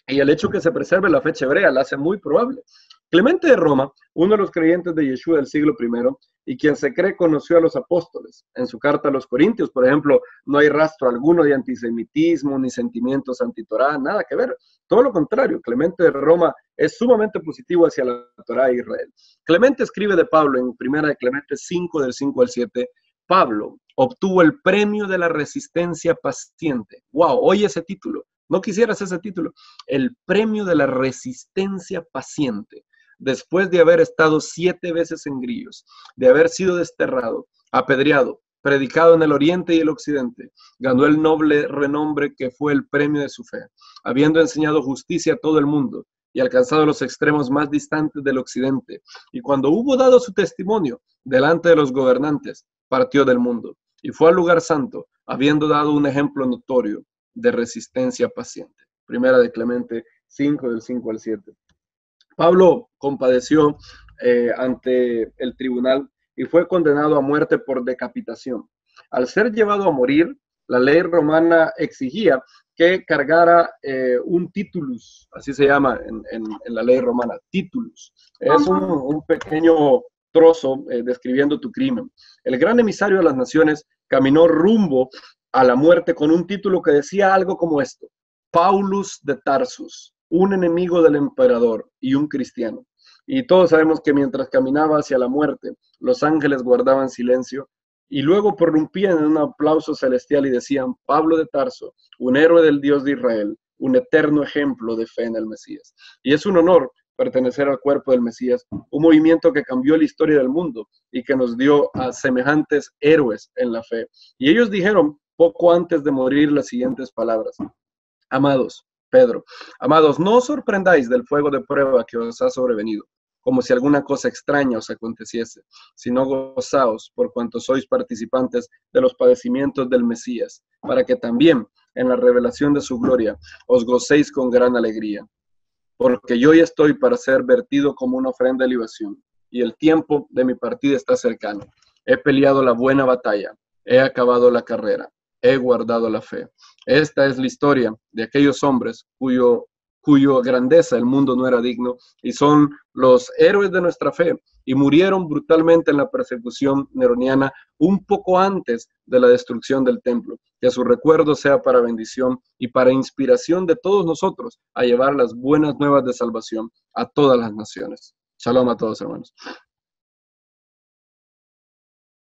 Y el hecho que se preserve la fecha hebrea la hace muy probable. Clemente de Roma, uno de los creyentes de Yeshua del siglo I, y quien se cree conoció a los apóstoles. En su carta a los Corintios, por ejemplo, no hay rastro alguno de antisemitismo, ni sentimientos antitorá, nada que ver. Todo lo contrario, Clemente de Roma es sumamente positivo hacia la Torá de Israel. Clemente escribe de Pablo en 1 de Clemente 5, del 5 al 7, Pablo obtuvo el premio de la resistencia paciente. ¡Wow! Oye ese título. No quisieras ese título. El premio de la resistencia paciente. Después de haber estado 7 veces en grillos, de haber sido desterrado, apedreado, predicado en el oriente y el occidente, ganó el noble renombre que fue el premio de su fe, habiendo enseñado justicia a todo el mundo y alcanzado los extremos más distantes del occidente. Y cuando hubo dado su testimonio delante de los gobernantes, partió del mundo y fue al lugar santo, habiendo dado un ejemplo notorio de resistencia paciente. 1 de Clemente 5, del 5 al 7. Pablo compadeció ante el tribunal y fue condenado a muerte por decapitación. Al ser llevado a morir, la ley romana exigía que cargara un titulus, así se llama en la ley romana, titulus. Es un pequeño trozo describiendo tu crimen. El gran emisario de las naciones caminó rumbo a la muerte con un título que decía algo como esto: Paulus de Tarsus, un enemigo del emperador y un cristiano. Y todos sabemos que mientras caminaba hacia la muerte, los ángeles guardaban silencio y luego prorrumpían en un aplauso celestial y decían: Pablo de Tarso, un héroe del Dios de Israel, un eterno ejemplo de fe en el Mesías. Y es un honor pertenecer al cuerpo del Mesías, un movimiento que cambió la historia del mundo y que nos dio a semejantes héroes en la fe. Y ellos dijeron poco antes de morir las siguientes palabras: Amados, Pedro, amados, no os sorprendáis del fuego de prueba que os ha sobrevenido, como si alguna cosa extraña os aconteciese, sino gozaos por cuanto sois participantes de los padecimientos del Mesías, para que también en la revelación de su gloria os gocéis con gran alegría. Porque yo ya estoy para ser vertido como una ofrenda de libación, y el tiempo de mi partida está cercano. He peleado la buena batalla, he acabado la carrera, he guardado la fe. Esta es la historia de aquellos hombres cuyo grandeza el mundo no era digno, y son los héroes de nuestra fe, y murieron brutalmente en la persecución neroniana un poco antes de la destrucción del templo. Que su recuerdo sea para bendición y para inspiración de todos nosotros a llevar las buenas nuevas de salvación a todas las naciones. Shalom a todos, hermanos.